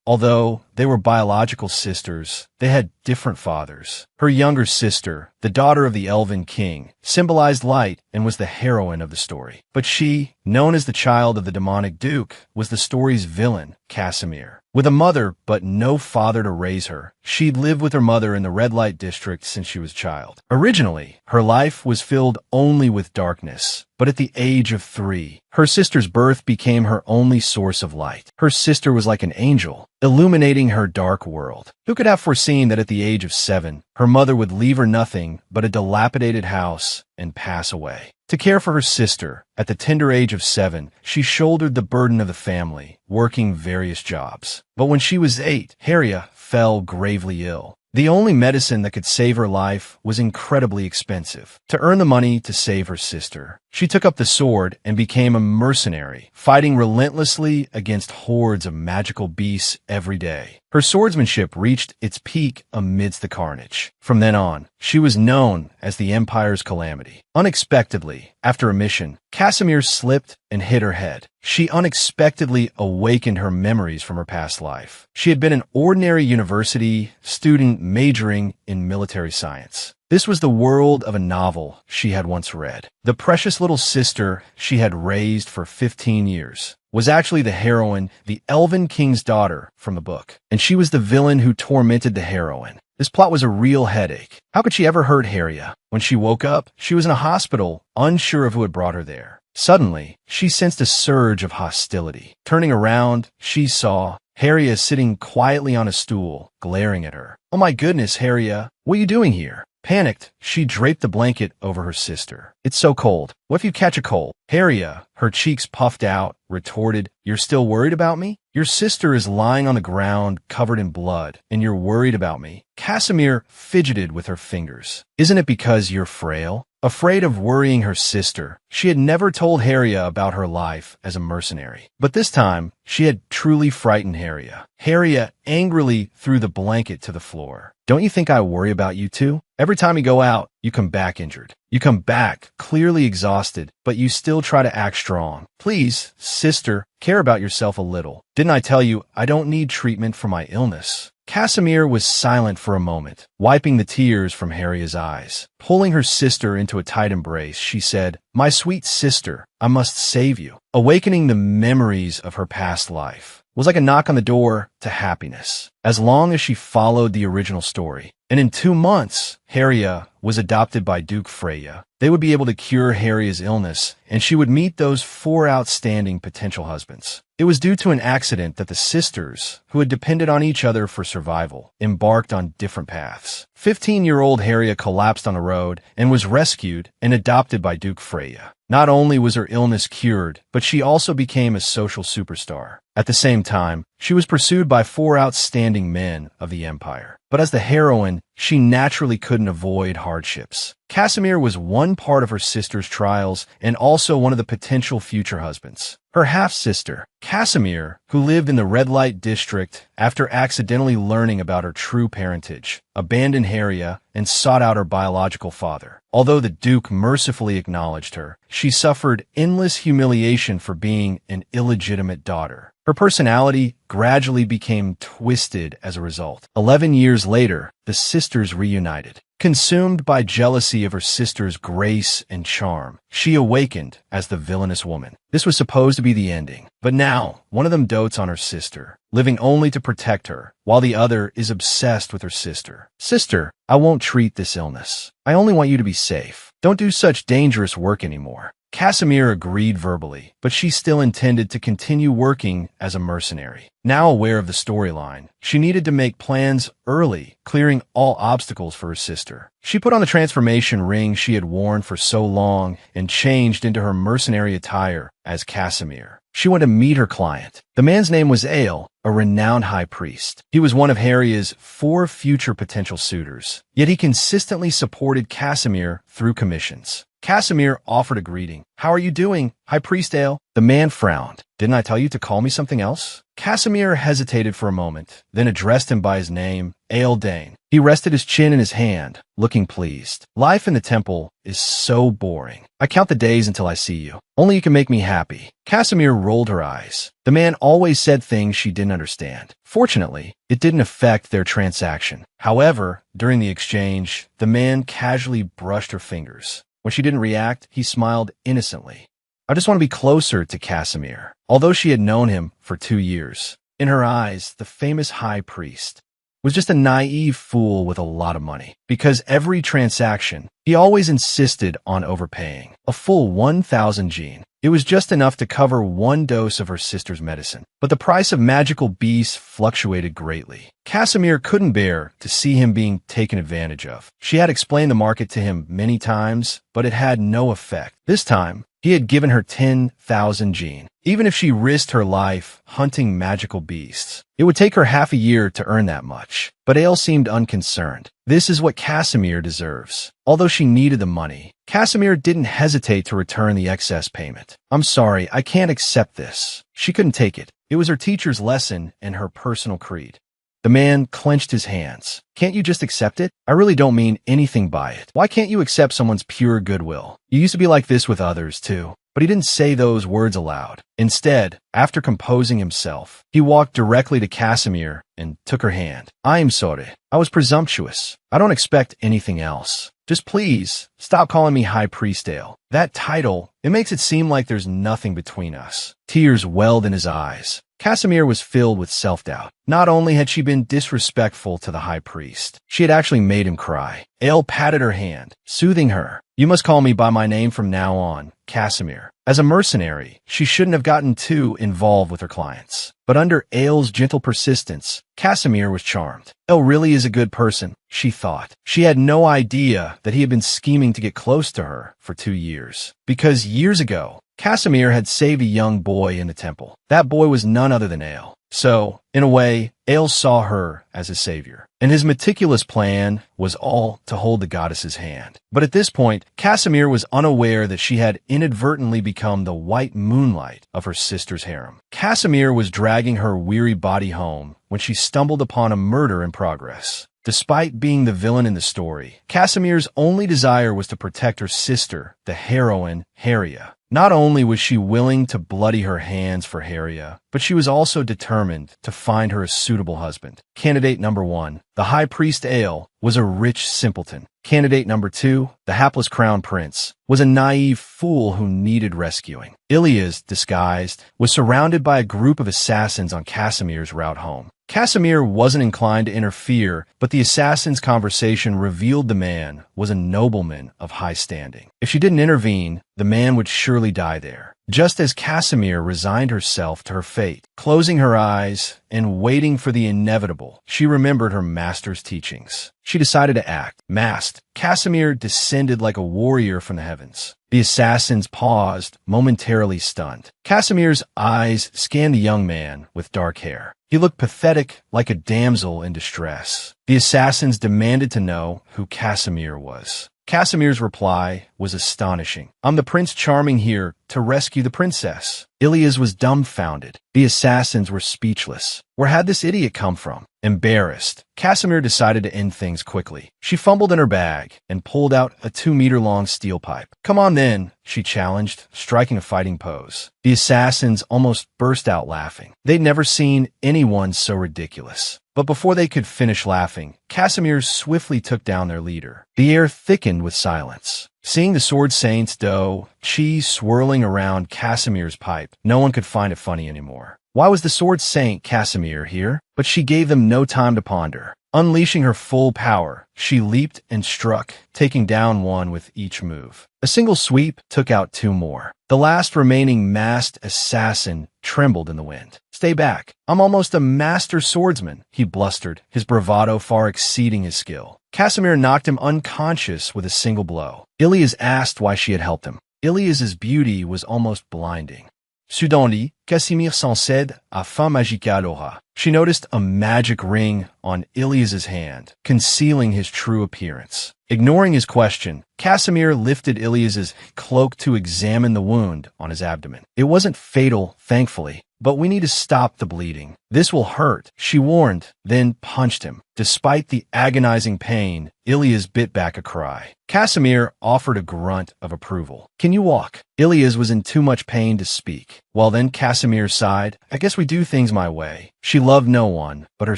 Although they were biological sisters, they had different fathers. Her younger sister, the daughter of the Elven King, symbolized light and was the heroine of the story. But she, known as the child of the demonic Duke, was the story's villain, Casimir. With a mother but no father to raise her, she'd lived with her mother in the red light district since she was a child. Originally, her life was filled only with darkness, but at the age of 3, her sister's birth became her only source of light. Her sister was like an angel, illuminating her dark world. Who could have foreseen that at the age of 7, her mother would leave her nothing but a dilapidated house and pass away? To care for her sister, at the tender age of 7, she shouldered the burden of the family, working various jobs. But when she was 8, Harriet fell gravely ill. The only medicine that could save her life was incredibly expensive. To earn the money to save her sister, she took up the sword and became a mercenary, fighting relentlessly against hordes of magical beasts every day. Her swordsmanship reached its peak amidst the carnage. From then on, she was known as the Empire's Calamity. Unexpectedly, after a mission, Casimir slipped and hit her head. She unexpectedly awakened her memories from her past life. She had been an ordinary university student majoring in military science. This was the world of a novel she had once read. The precious little sister she had raised for 15 years was actually the heroine, the Elven King's daughter from the book. And she was the villain who tormented the heroine. This plot was a real headache. How could she ever hurt Harriet? When she woke up, she was in a hospital, unsure of who had brought her there. Suddenly, she sensed a surge of hostility. Turning around, she saw Harriet sitting quietly on a stool, glaring at her. "Oh my goodness, Harriet, what are you doing here?" Panicked, she draped the blanket over her sister. "It's so cold. What if you catch a cold?" Harriet, her cheeks puffed out, retorted, "You're still worried about me? Your sister is lying on the ground, covered in blood, and you're worried about me." Casimir fidgeted with her fingers. "Isn't it because you're frail?" Afraid of worrying her sister, she had never told Harriet about her life as a mercenary. But this time, she had truly frightened Harriet. Harriet angrily threw the blanket to the floor. "Don't you think I worry about you too? Every time you go out, you come back injured. You come back clearly exhausted, but you still try to act strong. Please, sister, care about yourself a little. Didn't I tell you I don't need treatment for my illness?" Casimir was silent for a moment, wiping the tears from Harriet's eyes. Pulling her sister into a tight embrace, she said, "My sweet sister, I must save you." Awakening the memories of her past life was like a knock on the door to happiness, as long as she followed the original story. And in 2 months, Harriet was adopted by Duke Freya. They would be able to cure Harriet's illness, and she would meet those 4 outstanding potential husbands. It was due to an accident that the sisters, who had depended on each other for survival, embarked on different paths. 15-year-old Harriet collapsed on the road and was rescued and adopted by Duke Freya. Not only was her illness cured, but she also became a social superstar. At the same time, she was pursued by 4 outstanding men of the Empire. But as the heroine, she naturally couldn't avoid hardships. Casimir was one part of her sister's trials and also one of the potential future husbands. Her half-sister, Casimir, who lived in the red light district after accidentally learning about her true parentage, abandoned Harriet and sought out her biological father. Although the Duke mercifully acknowledged her, she suffered endless humiliation for being an illegitimate daughter. Her personality gradually became twisted as a result. 11 years later, the sisters reunited. Consumed by jealousy of her sister's grace and charm, she awakened as the villainous woman. This was supposed to be the ending. But now, one of them dotes on her sister, living only to protect her, while the other is obsessed with her sister. "Sister, I won't treat this illness. I only want you to be safe. Don't do such dangerous work anymore." Casimir agreed verbally, but she still intended to continue working as a mercenary. Now aware of the storyline, she needed to make plans early, clearing all obstacles for her sister. She put on the transformation ring she had worn for so long and changed into her mercenary attire as Casimir. She went to meet her client. The man's name was Ale, a renowned high priest. He was one of Harriet's 4 future potential suitors, yet he consistently supported Casimir through commissions. Casimir offered a greeting. "How are you doing, High Priest Ale?" The man frowned. "Didn't I tell you to call me something else?" Casimir hesitated for a moment, then addressed him by his name, Ale Dane. He rested his chin in his hand, looking pleased. "Life in the temple is so boring. I count the days until I see you. Only you can make me happy." Casimir rolled her eyes. The man always said things she didn't understand. Fortunately, it didn't affect their transaction. However, during the exchange, the man casually brushed her fingers. When she didn't react, he smiled innocently. I just want to be closer to Casimir, although she had known him for 2 years. In her eyes, the famous high priest was just a naive fool with a lot of money. Because every transaction, he always insisted on overpaying. A full 1,000 jin. It was just enough to cover 1 dose of her sister's medicine. But the price of magical beasts fluctuated greatly. Casimir couldn't bear to see him being taken advantage of. She had explained the market to him many times, but it had no effect. This time, he had given her 10,000 jin. Even if she risked her life hunting magical beasts, it would take her half a year to earn that much. But Ale seemed unconcerned. This is what Casimir deserves. Although she needed the money, Casimir didn't hesitate to return the excess payment. I'm sorry, I can't accept this. She couldn't take it. It was her teacher's lesson and her personal creed. The man clenched his hands. Can't you just accept it? I really don't mean anything by it. Why can't you accept someone's pure goodwill? You used to be like this with others, too. But he didn't say those words aloud. Instead, after composing himself, he walked directly to Casimir and took her hand. I am sorry. I was presumptuous. I don't expect anything else. Just please, stop calling me High Priest Ale. That title, it makes it seem like there's nothing between us. Tears welled in his eyes. Casimir was filled with self-doubt. Not only had she been disrespectful to the high priest, she had actually made him cry. Ale patted her hand, soothing her. You must call me by my name from now on, Casimir. As a mercenary, she shouldn't have gotten too involved with her clients. But under Ale's gentle persistence, Casimir was charmed. Ale really is a good person, she thought. She had no idea that he had been scheming to get close to her for 2 years. Because years ago, Casimir had saved a young boy in the temple. That boy was none other than Ale. So, in a way, Ale saw her as his savior. And his meticulous plan was all to hold the goddess's hand. But at this point, Casimir was unaware that she had inadvertently become the white moonlight of her sister's harem. Casimir was dragging her weary body home when she stumbled upon a murder in progress. Despite being the villain in the story, Casimir's only desire was to protect her sister, the heroine, Haria. Not only was she willing to bloody her hands for Haria, but she was also determined to find her a suitable husband. Candidate number 1, the High Priest Ale, was a rich simpleton. Candidate number 2, the hapless crown prince, was a naive fool who needed rescuing. Ilias, disguised, was surrounded by a group of assassins on Casimir's route home. Casimir wasn't inclined to interfere, but the assassin's conversation revealed the man was a nobleman of high standing. If she didn't intervene, the man would surely die there. Just as Casimir resigned herself to her fate, closing her eyes and waiting for the inevitable, she remembered her master's teachings. She decided to act. Masked, Casimir descended like a warrior from the heavens. The assassins paused, momentarily stunned. Casimir's eyes scanned the young man with dark hair. He looked pathetic, like a damsel in distress. The assassins demanded to know who Casimir was. Casimir's reply was astonishing. I'm the Prince Charming here to rescue the princess. Ilias was dumbfounded. The assassins were speechless. Where had this idiot come from? Embarrassed, Casimir decided to end things quickly. She fumbled in her bag and pulled out a 2-meter-long steel pipe. Come on then, she challenged, striking a fighting pose. The assassins almost burst out laughing. They'd never seen anyone so ridiculous. But before they could finish laughing, Casimir swiftly took down their leader. The air thickened with silence. Seeing the sword saint's dough, cheese swirling around Casimir's pipe, no one could find it funny anymore. Why was the sword saint Casimir here? But she gave them no time to ponder. Unleashing her full power, she leaped and struck, taking down one with each move. A single sweep took out 2 more. The last remaining masked assassin trembled in the wind. Stay back. I'm almost a master swordsman, he blustered, his bravado far exceeding his skill. Casimir knocked him unconscious with a single blow. Ilias asked why she had helped him. Ilias's beauty was almost blinding. Soudainly, Casimir s'encède à fin magical aura. She noticed a magic ring on Ilias's hand, concealing his true appearance. Ignoring his question, Casimir lifted Ilias's cloak to examine the wound on his abdomen. It wasn't fatal, thankfully, but we need to stop the bleeding. This will hurt, she warned, then punched him. Despite the agonizing pain, Ilias bit back a cry. Casimir offered a grunt of approval. Can you walk? Ilias was in too much pain to speak. Well then, Casimir sighed. I guess we do things my way. She loved no one but her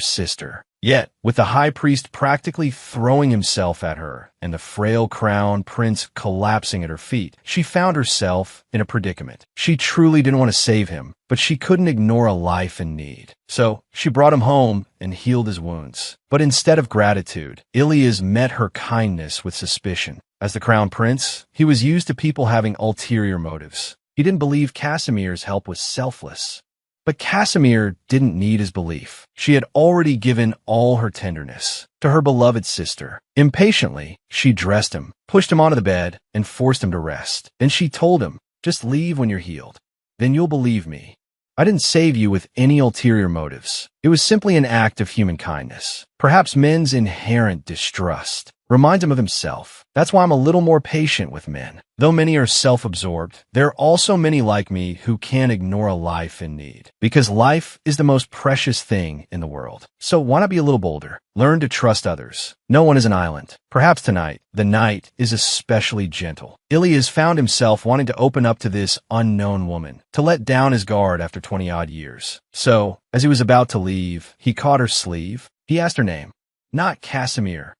sister. Yet, with the high priest practically throwing himself at her and the frail crown prince collapsing at her feet, she found herself in a predicament. She truly didn't want to save him, but she couldn't ignore a life in need. So, she brought him home and healed his wounds. But instead of gratitude, Ilias met her kindness with suspicion. As the crown prince, he was used to people having ulterior motives. He didn't believe Casimir's help was selfless. But Casimir didn't need his belief. She had already given all her tenderness to her beloved sister. Impatiently, she dressed him, pushed him onto the bed, and forced him to rest. Then she told him, just leave when you're healed. Then you'll believe me. I didn't save you with any ulterior motives. It was simply an act of human kindness. Perhaps men's inherent distrust reminds him of himself. That's why I'm a little more patient with men. Though many are self-absorbed, there are also many like me who can't ignore a life in need. Because life is the most precious thing in the world. So why not be a little bolder? Learn to trust others. No one is an island. Perhaps tonight, the night is especially gentle. Ilias found himself wanting to open up to this unknown woman, to let down his guard after 20-odd years. So, as he was about to leave, he caught her sleeve. He asked her name. Not Casimir,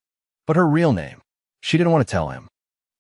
but her real name. She didn't want to tell him.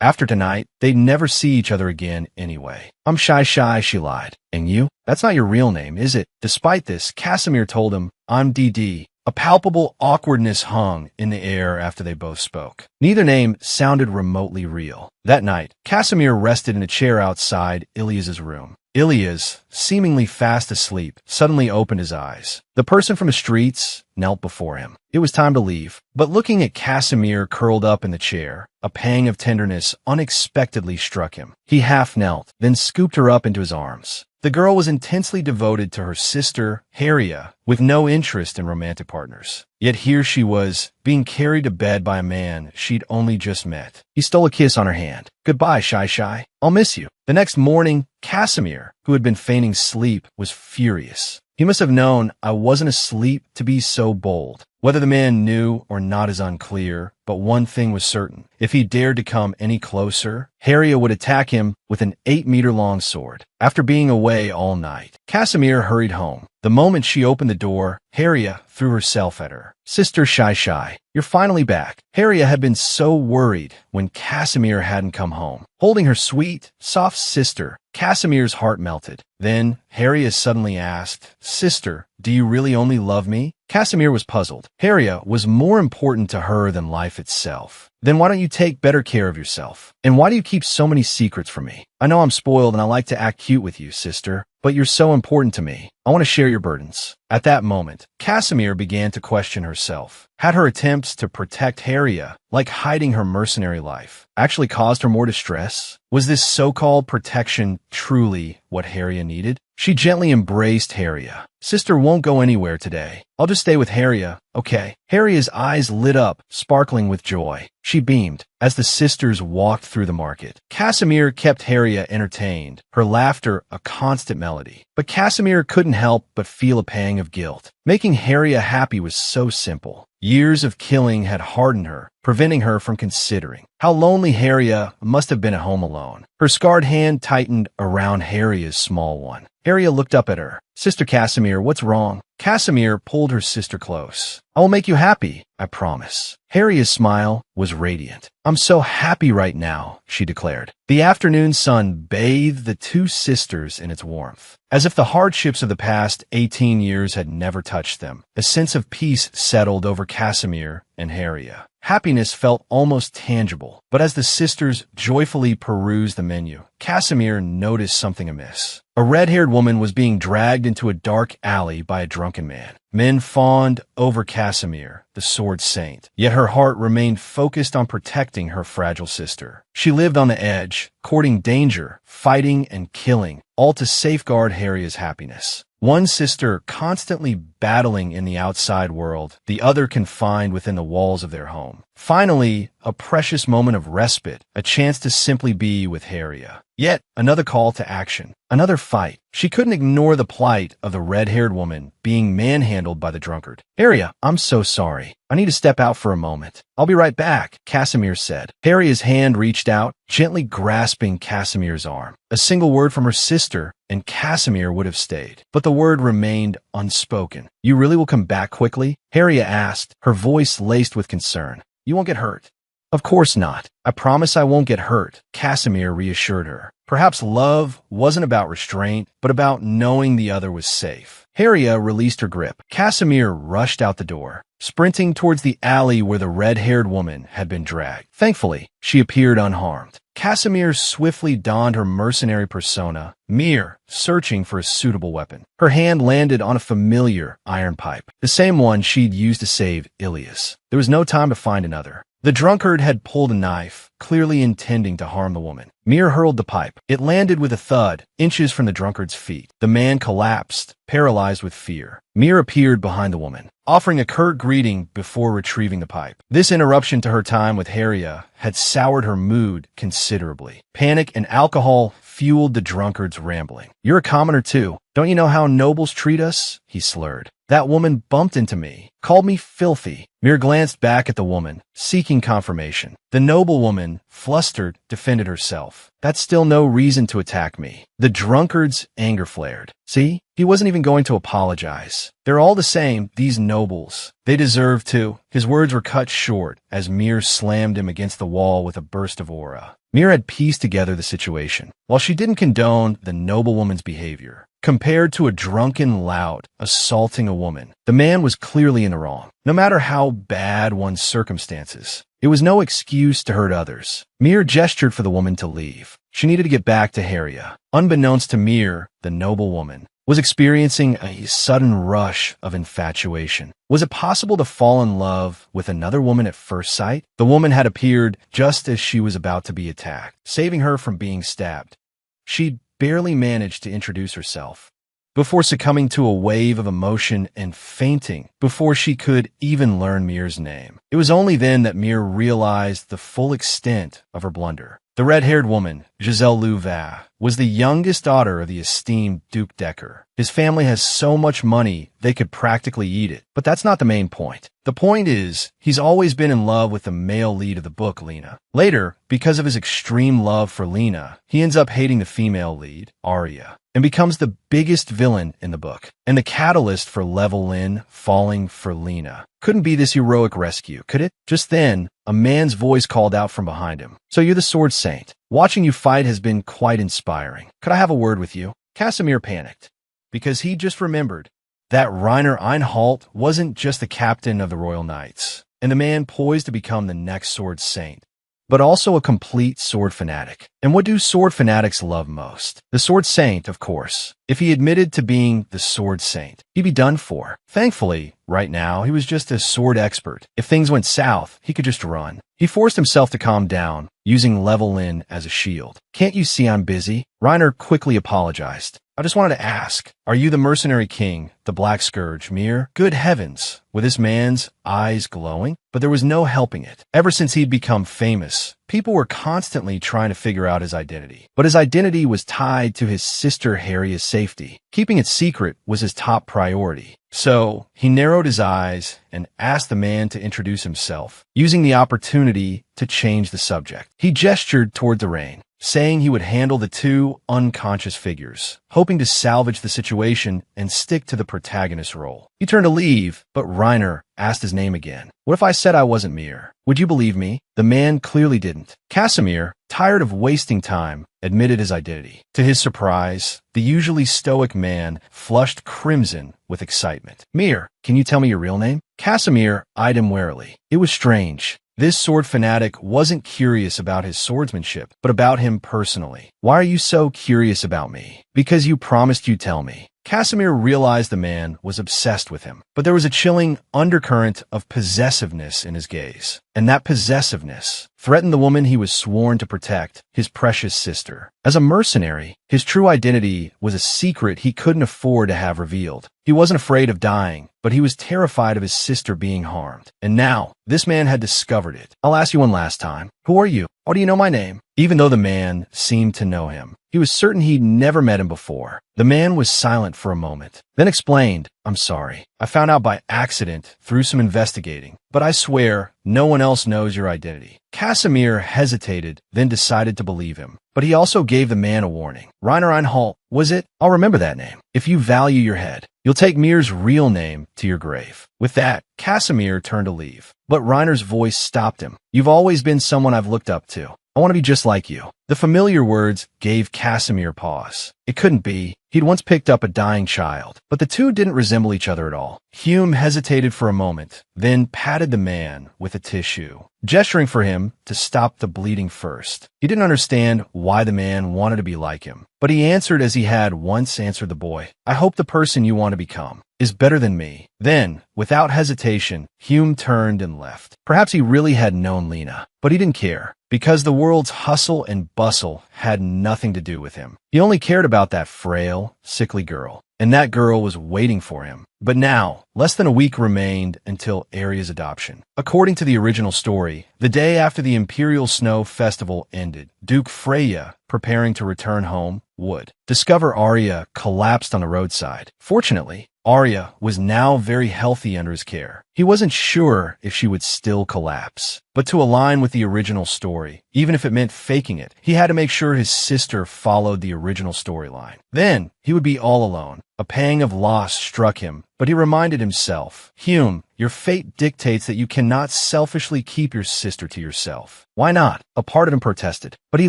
After tonight, they'd never see each other again anyway. I'm shy, she lied. And you? That's not your real name, is it? Despite this, Casimir told him, I'm DD. A palpable awkwardness hung in the air after they both spoke. Neither name sounded remotely real. That night, Casimir rested in a chair outside Ilias's room. Ilias, seemingly fast asleep, suddenly opened his eyes. The person from the streets knelt before him. It was time to leave, but looking at Casimir curled up in the chair, a pang of tenderness unexpectedly struck him. He half knelt, then scooped her up into his arms. The girl was intensely devoted to her sister, Harriet, with no interest in romantic partners. Yet here she was, being carried to bed by a man she'd only just met. He stole a kiss on her hand. Goodbye, Shy. I'll miss you. The next morning, Casimir, who had been feigning sleep, was furious. He must have known I wasn't asleep to be so bold. Whether the man knew or not is unclear, but one thing was certain. If he dared to come any closer, Harriet would attack him with an 8-meter-long sword. After being away all night, Casimir hurried home. The moment she opened the door, Harriet threw herself at her. Sister Shy, you're finally back. Harriet had been so worried when Casimir hadn't come home. Holding her sweet, soft sister, Casimir's heart melted. Then, Harriet suddenly asked, Sister, do you really only love me? Casimir was puzzled. Harriet was more important to her than life itself. Then why don't you take better care of yourself? And why do you keep so many secrets from me? I know I'm spoiled and I like to act cute with you, sister, but you're so important to me. I want to share your burdens. At that moment, Casimir began to question herself. Had her attempts to protect Harriet, like hiding her mercenary life, actually caused her more distress? Was this so-called protection truly what Harriet needed? She gently embraced Harriet. Sister won't go anywhere today. I'll just stay with Harriet, okay? Harriet's eyes lit up, sparkling with joy. She beamed as the sisters walked through the market. Casimir kept Harriet entertained, her laughter a constant melody. But Casimir couldn't help but feel a pang of guilt. Making Harriet happy was so simple. Years of killing had hardened her, preventing her from considering. How lonely Harriet must have been at home alone. Her scarred hand tightened around Harriet's small one. Harriet looked up at her. Sister Casimir, what's wrong? Casimir pulled her sister close. I will make you happy, I promise. Harriet's smile was radiant. I'm so happy right now, she declared. The afternoon sun bathed the two sisters in its warmth. As if the hardships of the past 18 years had never touched them, a sense of peace settled over Casimir and Harriet. Happiness felt almost tangible, but as the sisters joyfully perused the menu, Casimir noticed something amiss. A red-haired woman was being dragged into a dark alley by a drunken man. Men fawned over Casimir, the sword saint, yet her heart remained focused on protecting her fragile sister. She lived on the edge, courting danger, fighting and killing, all to safeguard Harriet's happiness. One sister constantly battling in the outside world, the other confined within the walls of their home. Finally, a precious moment of respite, a chance to simply be with Harriet. Yet another call to action, another fight. She couldn't ignore the plight of the red-haired woman being manhandled by the drunkard. Harriet, I'm so sorry. I need to step out for a moment. I'll be right back, Casimir said. Harriet's hand reached out, gently grasping Casimir's arm. A single word from her sister, and Casimir would have stayed. But the word remained unspoken. You really will come back quickly? Harriet asked, her voice laced with concern. You won't get hurt. Of course not. I promise I won't get hurt, Casimir reassured her. Perhaps love wasn't about restraint, but about knowing the other was safe. Harriet released her grip. Casimir rushed out the door, sprinting towards the alley where the red-haired woman had been dragged. Thankfully, she appeared unharmed. Casimir swiftly donned her mercenary persona, Mir, searching for a suitable weapon. Her hand landed on a familiar iron pipe, the same one she'd used to save Ilias. There was no time to find another. The drunkard had pulled a knife, clearly intending to harm the woman. Mir hurled the pipe. It landed with a thud, inches from the drunkard's feet. The man collapsed, paralyzed with fear. Mir appeared behind the woman, offering a curt greeting before retrieving the pipe. This interruption to her time with Harriet had soured her mood considerably. Panic and alcohol fueled the drunkard's rambling. You're a commoner too. Don't you know how nobles treat us? He slurred. That woman bumped into me, called me filthy. Mir glanced back at the woman, seeking confirmation. The noblewoman, flustered, defended herself. That's still no reason to attack me. The drunkard's anger flared. See? He wasn't even going to apologize. They're all the same, these nobles. They deserve to. His words were cut short as Mir slammed him against the wall with a burst of aura. Mir had pieced together the situation. While she didn't condone the noblewoman's behavior, compared to a drunken lout assaulting a woman, the man was clearly in the wrong. No matter how bad one's circumstances, it was no excuse to hurt others. Mir gestured for the woman to leave. She needed to get back to Harriet. Unbeknownst to Mir, the noblewoman was experiencing a sudden rush of infatuation. Was it possible to fall in love with another woman at first sight? The woman had appeared just as she was about to be attacked, saving her from being stabbed. She'd barely managed to introduce herself before succumbing to a wave of emotion and fainting before she could even learn Mir's name. It was only then that Mir realized the full extent of her blunder. The red-haired woman, Giselle Louvet, was the youngest daughter of the esteemed Duke Decker. His family has so much money they could practically eat it. But that's not the main point. The point is, he's always been in love with the male lead of the book, Lena. Later, because of his extreme love for Lena, he ends up hating the female lead, Arya, and becomes the biggest villain in the book, and the catalyst for Llewellyn falling for Lena. Couldn't be this heroic rescue, could it? Just then, a man's voice called out from behind him. So you're the Sword Saint. Watching you fight has been quite inspiring. Could I have a word with you? Casimir panicked, because he just remembered that Rainer Einhalt wasn't just the captain of the Royal Knights, and the man poised to become the next Sword Saint, but also a complete sword fanatic. And what do sword fanatics love most? The Sword Saint, of course. If he admitted to being the Sword Saint, he'd be done for. Thankfully, right now, he was just a sword expert. If things went south, he could just run. He forced himself to calm down, using Llewellyn as a shield. Can't you see I'm busy? Rainer quickly apologized. I just wanted to ask, are you the mercenary king, the Black Scourge, Mir? Good heavens, with this man's eyes glowing? But there was no helping it. Ever since he'd become famous, people were constantly trying to figure out his identity. But his identity was tied to his sister Harriet's safety. Keeping it secret was his top priority. So he narrowed his eyes and asked the man to introduce himself, using the opportunity to change the subject. He gestured toward the rain, saying he would handle the two unconscious figures, hoping to salvage the situation and stick to the protagonist role. He turned to leave, but Rainer asked his name again. What if I said I wasn't Mir? Would you believe me? The man clearly didn't. Casimir, tired of wasting time, admitted his identity. To his surprise, the usually stoic man flushed crimson with excitement. Mir, can you tell me your real name? Casimir eyed him warily. It was strange. This sword fanatic wasn't curious about his swordsmanship, but about him personally. Why are you so curious about me? Because you promised you'd tell me. Casimir realized the man was obsessed with him, but there was a chilling undercurrent of possessiveness in his gaze. And that possessiveness threatened the woman he was sworn to protect, his precious sister. As a mercenary, his true identity was a secret he couldn't afford to have revealed. He wasn't afraid of dying, but he was terrified of his sister being harmed. And now, this man had discovered it. I'll ask you one last time. Who are you? How do you know my name? Even though the man seemed to know him, he was certain he'd never met him before. The man was silent for a moment, then explained, I'm sorry. I found out by accident through some investigating, but I swear no one else knows your identity. Casimir hesitated, then decided to believe him. But he also gave the man a warning. Rainer Einhalt, was it? I'll remember that name. If you value your head, you'll take Mir's real name to your grave. With that, Casimir turned to leave. But Reiner's voice stopped him. You've always been someone I've looked up to. I want to be just like you. The familiar words gave Casimir pause. It couldn't be. He'd once picked up a dying child, but the two didn't resemble each other at all. Hume hesitated for a moment, then patted the man with a tissue, gesturing for him to stop the bleeding first. He didn't understand why the man wanted to be like him, but he answered as he had once answered the boy. I hope the person you want to become is better than me. Then, without hesitation, Hume turned and left. Perhaps he really had known Lena, but he didn't care, because the world's hustle and bustle had nothing to do with him. He only cared about that frail, sickly girl, and that girl was waiting for him. But now, less than a week remained until Arya's adoption. According to the original story, the day after the Imperial Snow Festival ended, Duke Freya, preparing to return home, would discover Arya collapsed on the roadside. Fortunately, Arya was now very healthy under his care. He wasn't sure if she would still collapse. But to align with the original story, even if it meant faking it, he had to make sure his sister followed the original storyline. Then, he would be all alone. A pang of loss struck him, but he reminded himself, Hume, your fate dictates that you cannot selfishly keep your sister to yourself. Why not? A part of him protested, but he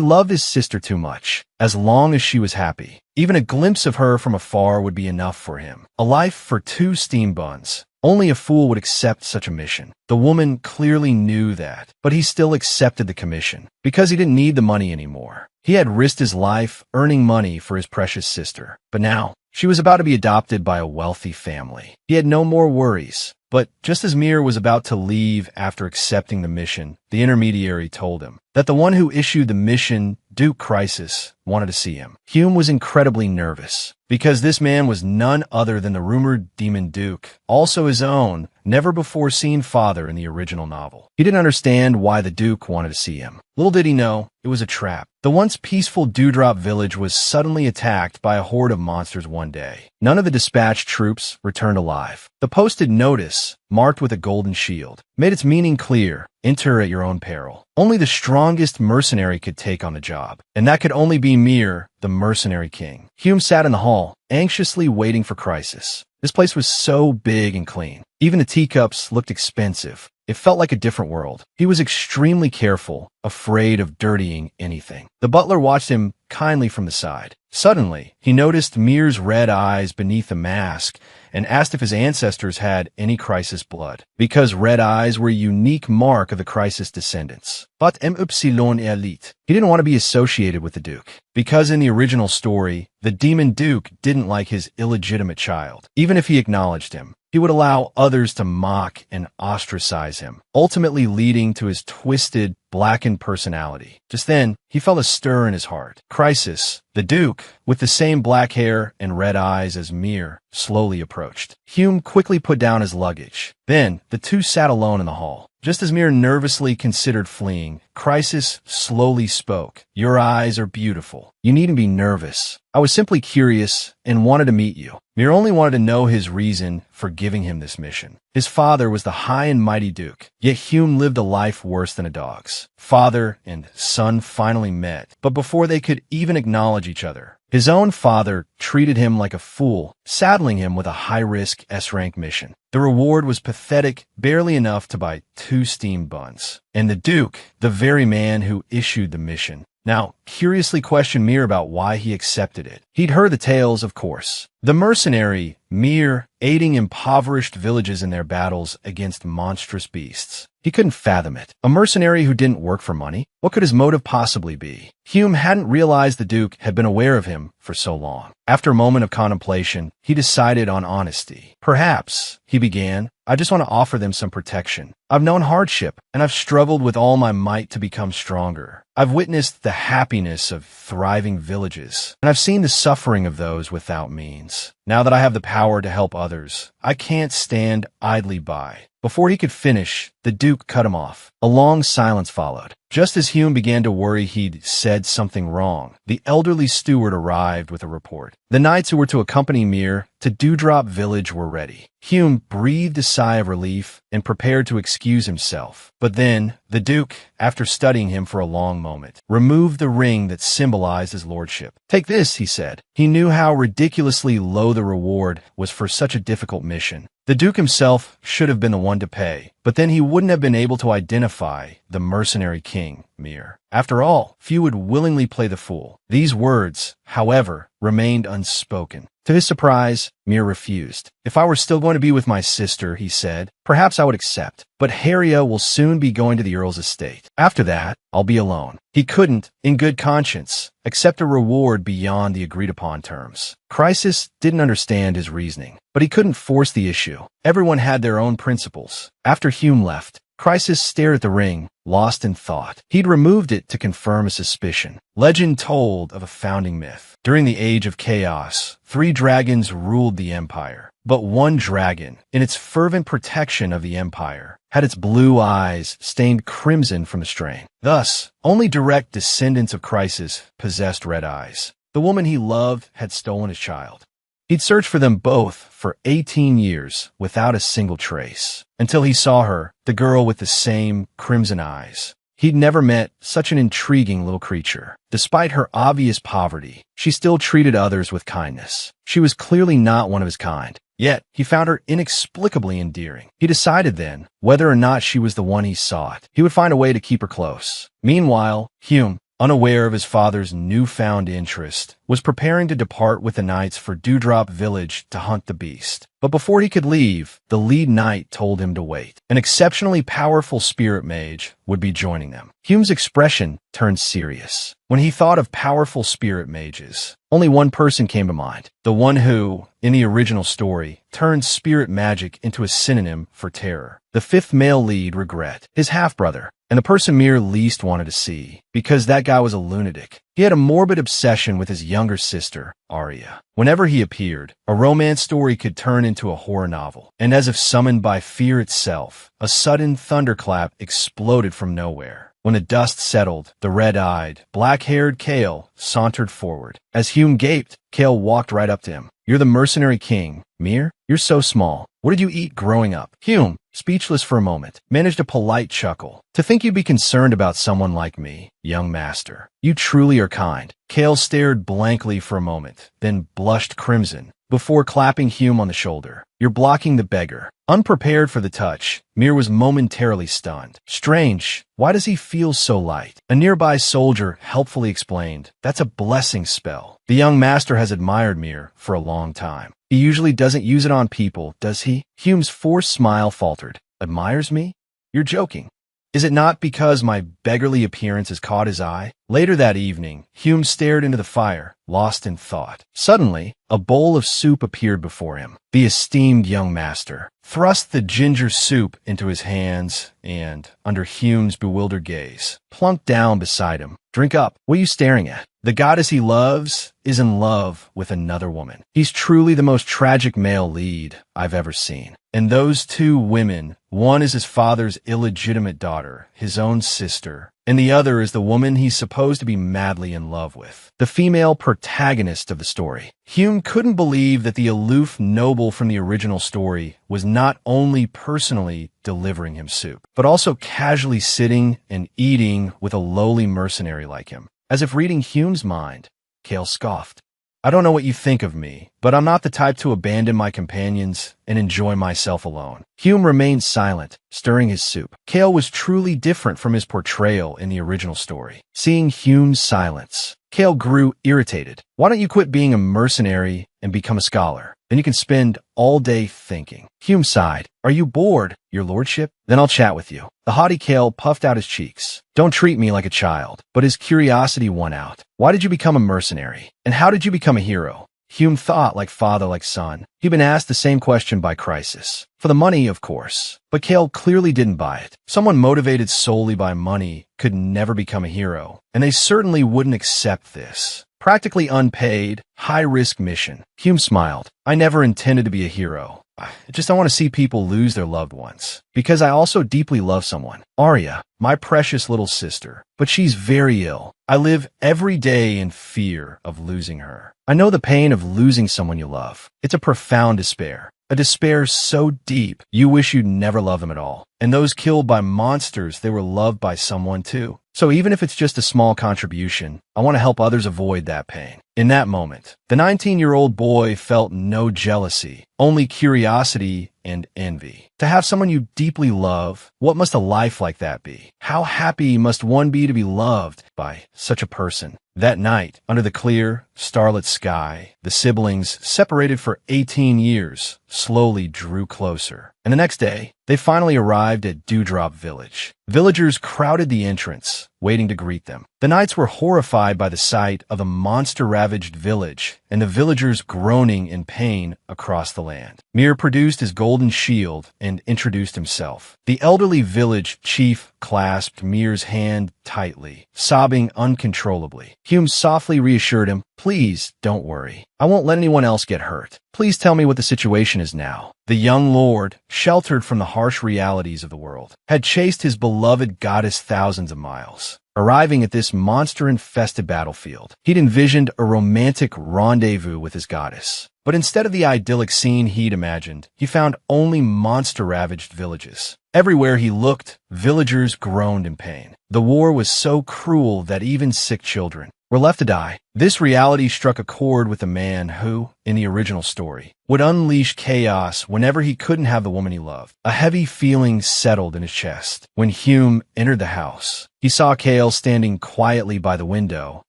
loved his sister too much. As long as she was happy, even a glimpse of her from afar would be enough for him. A life for 2 steam buns. Only a fool would accept such a mission. The woman clearly knew that, but he still accepted the commission, because he didn't need the money anymore. He had risked his life earning money for his precious sister, but now she was about to be adopted by a wealthy family. He had no more worries. But just as Mir was about to leave after accepting the mission, the intermediary told him that the one who issued the mission, Duke Crisis, wanted to see him. Hume was incredibly nervous, because this man was none other than the rumored Demon Duke, also his own, never-before-seen father in the original novel. He didn't understand why the Duke wanted to see him. Little did he know, it was a trap. The once peaceful Dewdrop village was suddenly attacked by a horde of monsters one day. None of the dispatched troops returned alive. The posted notice, marked with a golden shield, made its meaning clear. Enter at your own peril. Only the strongest mercenary could take on the job, and that could only be Mir, the mercenary king. Hume sat in the hall, anxiously waiting for Crisis. This place was so big and clean. Even the teacups looked expensive. It felt like a different world. He was extremely careful, afraid of dirtying anything. The butler watched him kindly from the side. Suddenly, he noticed Mir's red eyes beneath the mask and asked if his ancestors had any Crisis blood, because red eyes were a unique mark of the Crisis descendants. But Elite. He didn't want to be associated with the Duke, because in the original story, the Demon Duke didn't like his illegitimate child. Even if he acknowledged him, he would allow others to mock and ostracize him, ultimately leading to his twisted, blackened personality. Just then, he felt a stir in his heart. Crisis, the Duke, with the same black hair and red eyes as Mir, slowly approached. Hume quickly put down his luggage. Then, the two sat alone in the hall. Just as Mir nervously considered fleeing, Crisis slowly spoke. Your eyes are beautiful. You needn't be nervous. I was simply curious and wanted to meet you. Mir only wanted to know his reason for giving him this mission. His father was the high and mighty Duke, yet Hume lived a life worse than a dog's. Father and son finally met, but before they could even acknowledge each other, his own father treated him like a fool, saddling him with a high-risk S-rank mission. The reward was pathetic, barely enough to buy 2 steamed buns. And the Duke, the very man who issued the mission, now curiously questioned Mir about why he accepted it. He'd heard the tales, of course. The mercenary, mere, aiding impoverished villages in their battles against monstrous beasts. He couldn't fathom it. A mercenary who didn't work for money? What could his motive possibly be? Hume hadn't realized the Duke had been aware of him for so long. After a moment of contemplation, he decided on honesty. Perhaps, he began, I just want to offer them some protection. I've known hardship, and I've struggled with all my might to become stronger. I've witnessed the happiness of thriving villages, and I've seen the suffering of those without means. Now that I have the power to help others, I can't stand idly by. Before he could finish, the Duke cut him off. A long silence followed. Just as Hume began to worry he'd said something wrong, the elderly steward arrived with a report. The knights who were to accompany Mir to Dewdrop Village were ready. Hume breathed a sigh of relief and prepared to excuse himself. But then, the Duke, after studying him for a long moment, removed the ring that symbolized his lordship. Take this, he said. He knew how ridiculously low the reward was for such a difficult mission. The Duke himself should have been the one to pay, but then he wouldn't have been able to identify the mercenary king, Mir. After all, few would willingly play the fool. These words, however, remained unspoken. To his surprise, Mir refused. If I were still going to be with my sister, he said, perhaps I would accept, but Harriet will soon be going to the Earl's estate. After that, I'll be alone. He couldn't, in good conscience, accept a reward beyond the agreed-upon terms. Chrysis didn't understand his reasoning, but he couldn't force the issue. Everyone had their own principles. After Hume left, Chrysis stared at the ring, lost in thought. He'd removed it to confirm a suspicion. Legend told of a founding myth. During the Age of Chaos, 3 dragons ruled the empire. But one dragon, in its fervent protection of the empire, had its blue eyes stained crimson from the strain. Thus, only direct descendants of Chrysis possessed red eyes. The woman he loved had stolen his child. He'd searched for them both for 18 years without a single trace, until he saw her, the girl with the same crimson eyes. He'd never met such an intriguing little creature. Despite her obvious poverty, she still treated others with kindness. She was clearly not one of his kind. Yet, he found her inexplicably endearing. He decided then, whether or not she was the one he sought, he would find a way to keep her close. Meanwhile, Hume, unaware of his father's newfound interest, was preparing to depart with the knights for Dewdrop Village to hunt the beast. But before he could leave, the lead knight told him to wait. An exceptionally powerful spirit mage would be joining them. Hume's expression turned serious. When he thought of powerful spirit mages, only one person came to mind. The one who, in the original story, turned spirit magic into a synonym for terror. The 5th male lead, Regret, his half-brother, and the person Mir least wanted to see, because that guy was a lunatic. He had a morbid obsession with his younger sister, Arya. Whenever he appeared, a romance story could turn into a horror novel, and as if summoned by fear itself, a sudden thunderclap exploded from nowhere. When the dust settled, the red-eyed, black-haired Kale sauntered forward. As Hume gaped, Kale walked right up to him. You're the mercenary king, Mir? You're so small. What did you eat growing up? Hume, speechless for a moment, managed a polite chuckle. To think you'd be concerned about someone like me, young master. You truly are kind. Kale stared blankly for a moment, then blushed crimson, before clapping Hume on the shoulder. You're blocking the beggar. Unprepared for the touch, Mir was momentarily stunned. Strange, why does he feel so light? A nearby soldier helpfully explained, that's a blessing spell. The young master has admired Mir for a long time. He usually doesn't use it on people, does he? Hume's forced smile faltered. Admires me? You're joking. Is it not because my beggarly appearance has caught his eye? Later that evening, Hume stared into the fire, lost in thought. Suddenly, a bowl of soup appeared before him. The esteemed young master thrust the ginger soup into his hands and, under Hume's bewildered gaze, plunked down beside him. Drink up. What are you staring at? The goddess he loves is in love with another woman. He's truly the most tragic male lead I've ever seen. And those 2 women, one is his father's illegitimate daughter, his own sister, and the other is the woman he's supposed to be madly in love with, the female protagonist of the story. Hume couldn't believe that the aloof noble from the original story was not only personally delivering him soup, but also casually sitting and eating with a lowly mercenary like him. As if reading Hume's mind, Kale scoffed. I don't know what you think of me, but I'm not the type to abandon my companions and enjoy myself alone. Hume remained silent, stirring his soup. Kale was truly different from his portrayal in the original story. Seeing Hume's silence, Kale grew irritated. Why don't you quit being a mercenary and become a scholar? Then you can spend all day thinking. Hume sighed. Are you bored, your lordship? Then I'll chat with you. The haughty Kale puffed out his cheeks. Don't treat me like a child. But his curiosity won out. Why did you become a mercenary? And how did you become a hero? Hume thought like father, like son. He'd been asked the same question by Crisis. For the money, of course. But Kale clearly didn't buy it. Someone motivated solely by money could never become a hero. And they certainly wouldn't accept this. Practically unpaid, high-risk mission. Hume smiled. I never intended to be a hero. I just don't want to see people lose their loved ones. Because I also deeply love someone. Arya, my precious little sister. But she's very ill. I live every day in fear of losing her. I know the pain of losing someone you love. It's a profound despair. A despair so deep, you wish you'd never loved them at all. And those killed by monsters, they were loved by someone too. So even if it's just a small contribution, I want to help others avoid that pain. In that moment, the 19-year-old boy felt no jealousy, only curiosity and envy. To have someone you deeply love, what must a life like that be? How happy must one be to be loved by such a person? That night, under the clear, starlit sky, the siblings, separated for 18 years, slowly drew closer. And the next day, they finally arrived at Dewdrop Village. Villagers crowded the entrance, waiting to greet them. The knights were horrified by the sight of the monster-ravaged village and the villagers groaning in pain across the land. Mir produced his golden shield and introduced himself. The elderly village chief clasped Mir's hand tightly, sobbing uncontrollably. Hume softly reassured him, "Please, don't worry. I won't let anyone else get hurt. Please tell me what the situation is now." The young lord, sheltered from the harsh realities of the world, had chased his beloved goddess thousands of miles. Arriving at this monster-infested battlefield, he'd envisioned a romantic rendezvous with his goddess. But instead of the idyllic scene he'd imagined, he found only monster-ravaged villages. Everywhere he looked, villagers groaned in pain. The war was so cruel that even sick children were left to die. This reality struck a chord with the man who, in the original story, would unleash chaos whenever he couldn't have the woman he loved. A heavy feeling settled in his chest. When Hume entered the house, he saw Kale standing quietly by the window,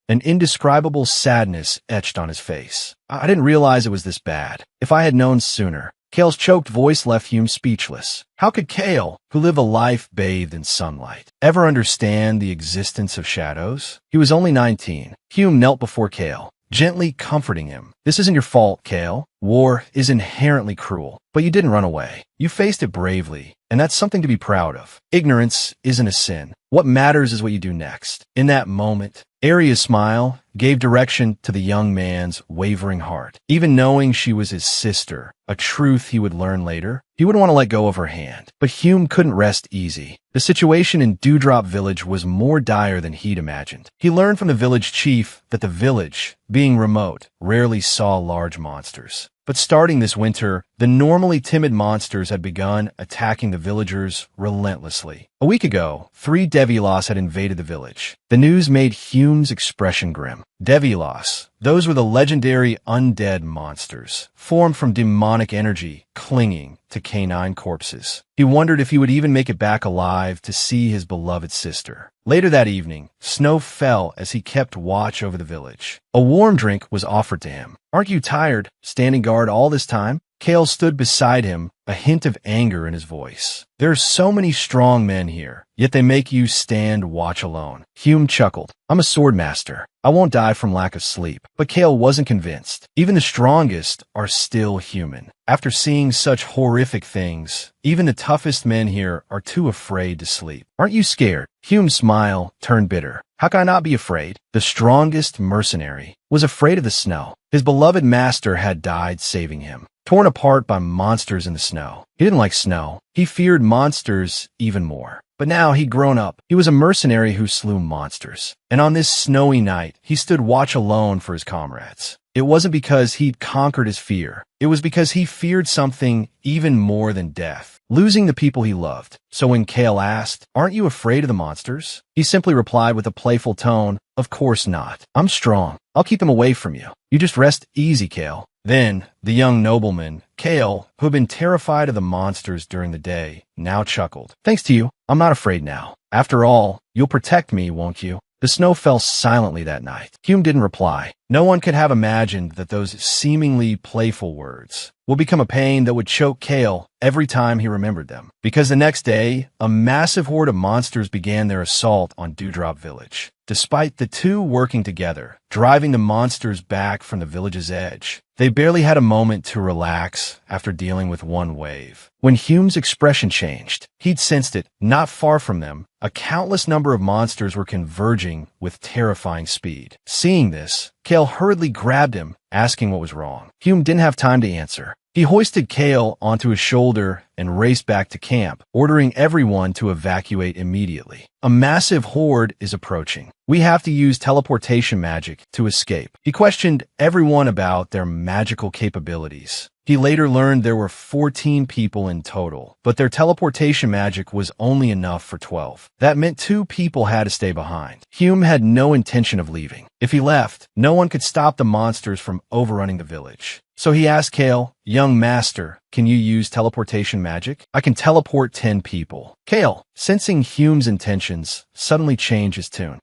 an indescribable sadness etched on his face. I didn't realize it was this bad. If I had known sooner. Kale's choked voice left Hume speechless. How could Kale, who lived a life bathed in sunlight, ever understand the existence of shadows? He was only 19. Hume knelt before Kale, gently comforting him. This isn't your fault, Kale. War is inherently cruel, but you didn't run away. You faced it bravely, and that's something to be proud of. Ignorance isn't a sin. What matters is what you do next. In that moment, Arya's smile gave direction to the young man's wavering heart. Even knowing she was his sister, a truth he would learn later, he wouldn't want to let go of her hand. But Hume couldn't rest easy. The situation in Dewdrop Village was more dire than he'd imagined. He learned from the village chief that the village, being remote, rarely saw large monsters. But starting this winter, the normally timid monsters had begun attacking the villagers relentlessly. A week ago, 3 Devilos had invaded the village. The news made Hume's expression grim. Devilos, those were the legendary undead monsters, formed from demonic energy, clinging to canine corpses. He wondered if he would even make it back alive to see his beloved sister. Later that evening, snow fell as he kept watch over the village. A warm drink was offered to him. "Aren't you tired, standing guard all this time?" Kale stood beside him, a hint of anger in his voice. "There are so many strong men here, yet they make you stand watch alone." Hume chuckled. "I'm a sword master. I won't die from lack of sleep." But Kale wasn't convinced. Even the strongest are still human. After seeing such horrific things, even the toughest men here are too afraid to sleep. "Aren't you scared?" Hume's smile turned bitter. "How can I not be afraid?" The strongest mercenary was afraid of the snow. His beloved master had died saving him, torn apart by monsters in the snow. He didn't like snow. He feared monsters even more. But now he'd grown up. He was a mercenary who slew monsters. And on this snowy night, he stood watch alone for his comrades. It wasn't because he'd conquered his fear. It was because he feared something even more than death, losing the people he loved. So when Kale asked, "Aren't you afraid of the monsters?" he simply replied with a playful tone, "Of course not. I'm strong. I'll keep them away from you. You just rest easy, Kale." Then, the young nobleman, Kale, who had been terrified of the monsters during the day, now chuckled. "Thanks to you, I'm not afraid now. After all, you'll protect me, won't you?" The The snow fell silently that night. Hume didn't reply. No one could have imagined that those seemingly playful words will become a pain that would choke Cale every time he remembered them. Because the next day, a massive horde of monsters began their assault on Dewdrop Village. Despite the two working together, driving the monsters back from the village's edge, they barely had a moment to relax after dealing with one wave. When Hume's expression changed, he'd sensed it. Not far from them, a countless number of monsters were converging with terrifying speed. Seeing this, Cale hurriedly grabbed him, asking what was wrong. Hume didn't have time to answer. He hoisted Cale onto his shoulder and raced back to camp, ordering everyone to evacuate immediately. A massive horde is approaching. We have to use teleportation magic to escape. He questioned everyone about their magical capabilities. He later learned there were 14 people in total, but their teleportation magic was only enough for 12. That meant 2 people had to stay behind. Hume had no intention of leaving. If he left, no one could stop the monsters from overrunning the village. So he asked Cale, "Young master, can you use teleportation magic? I can teleport 10 people." Cale, sensing Hume's intentions, suddenly changed his tune.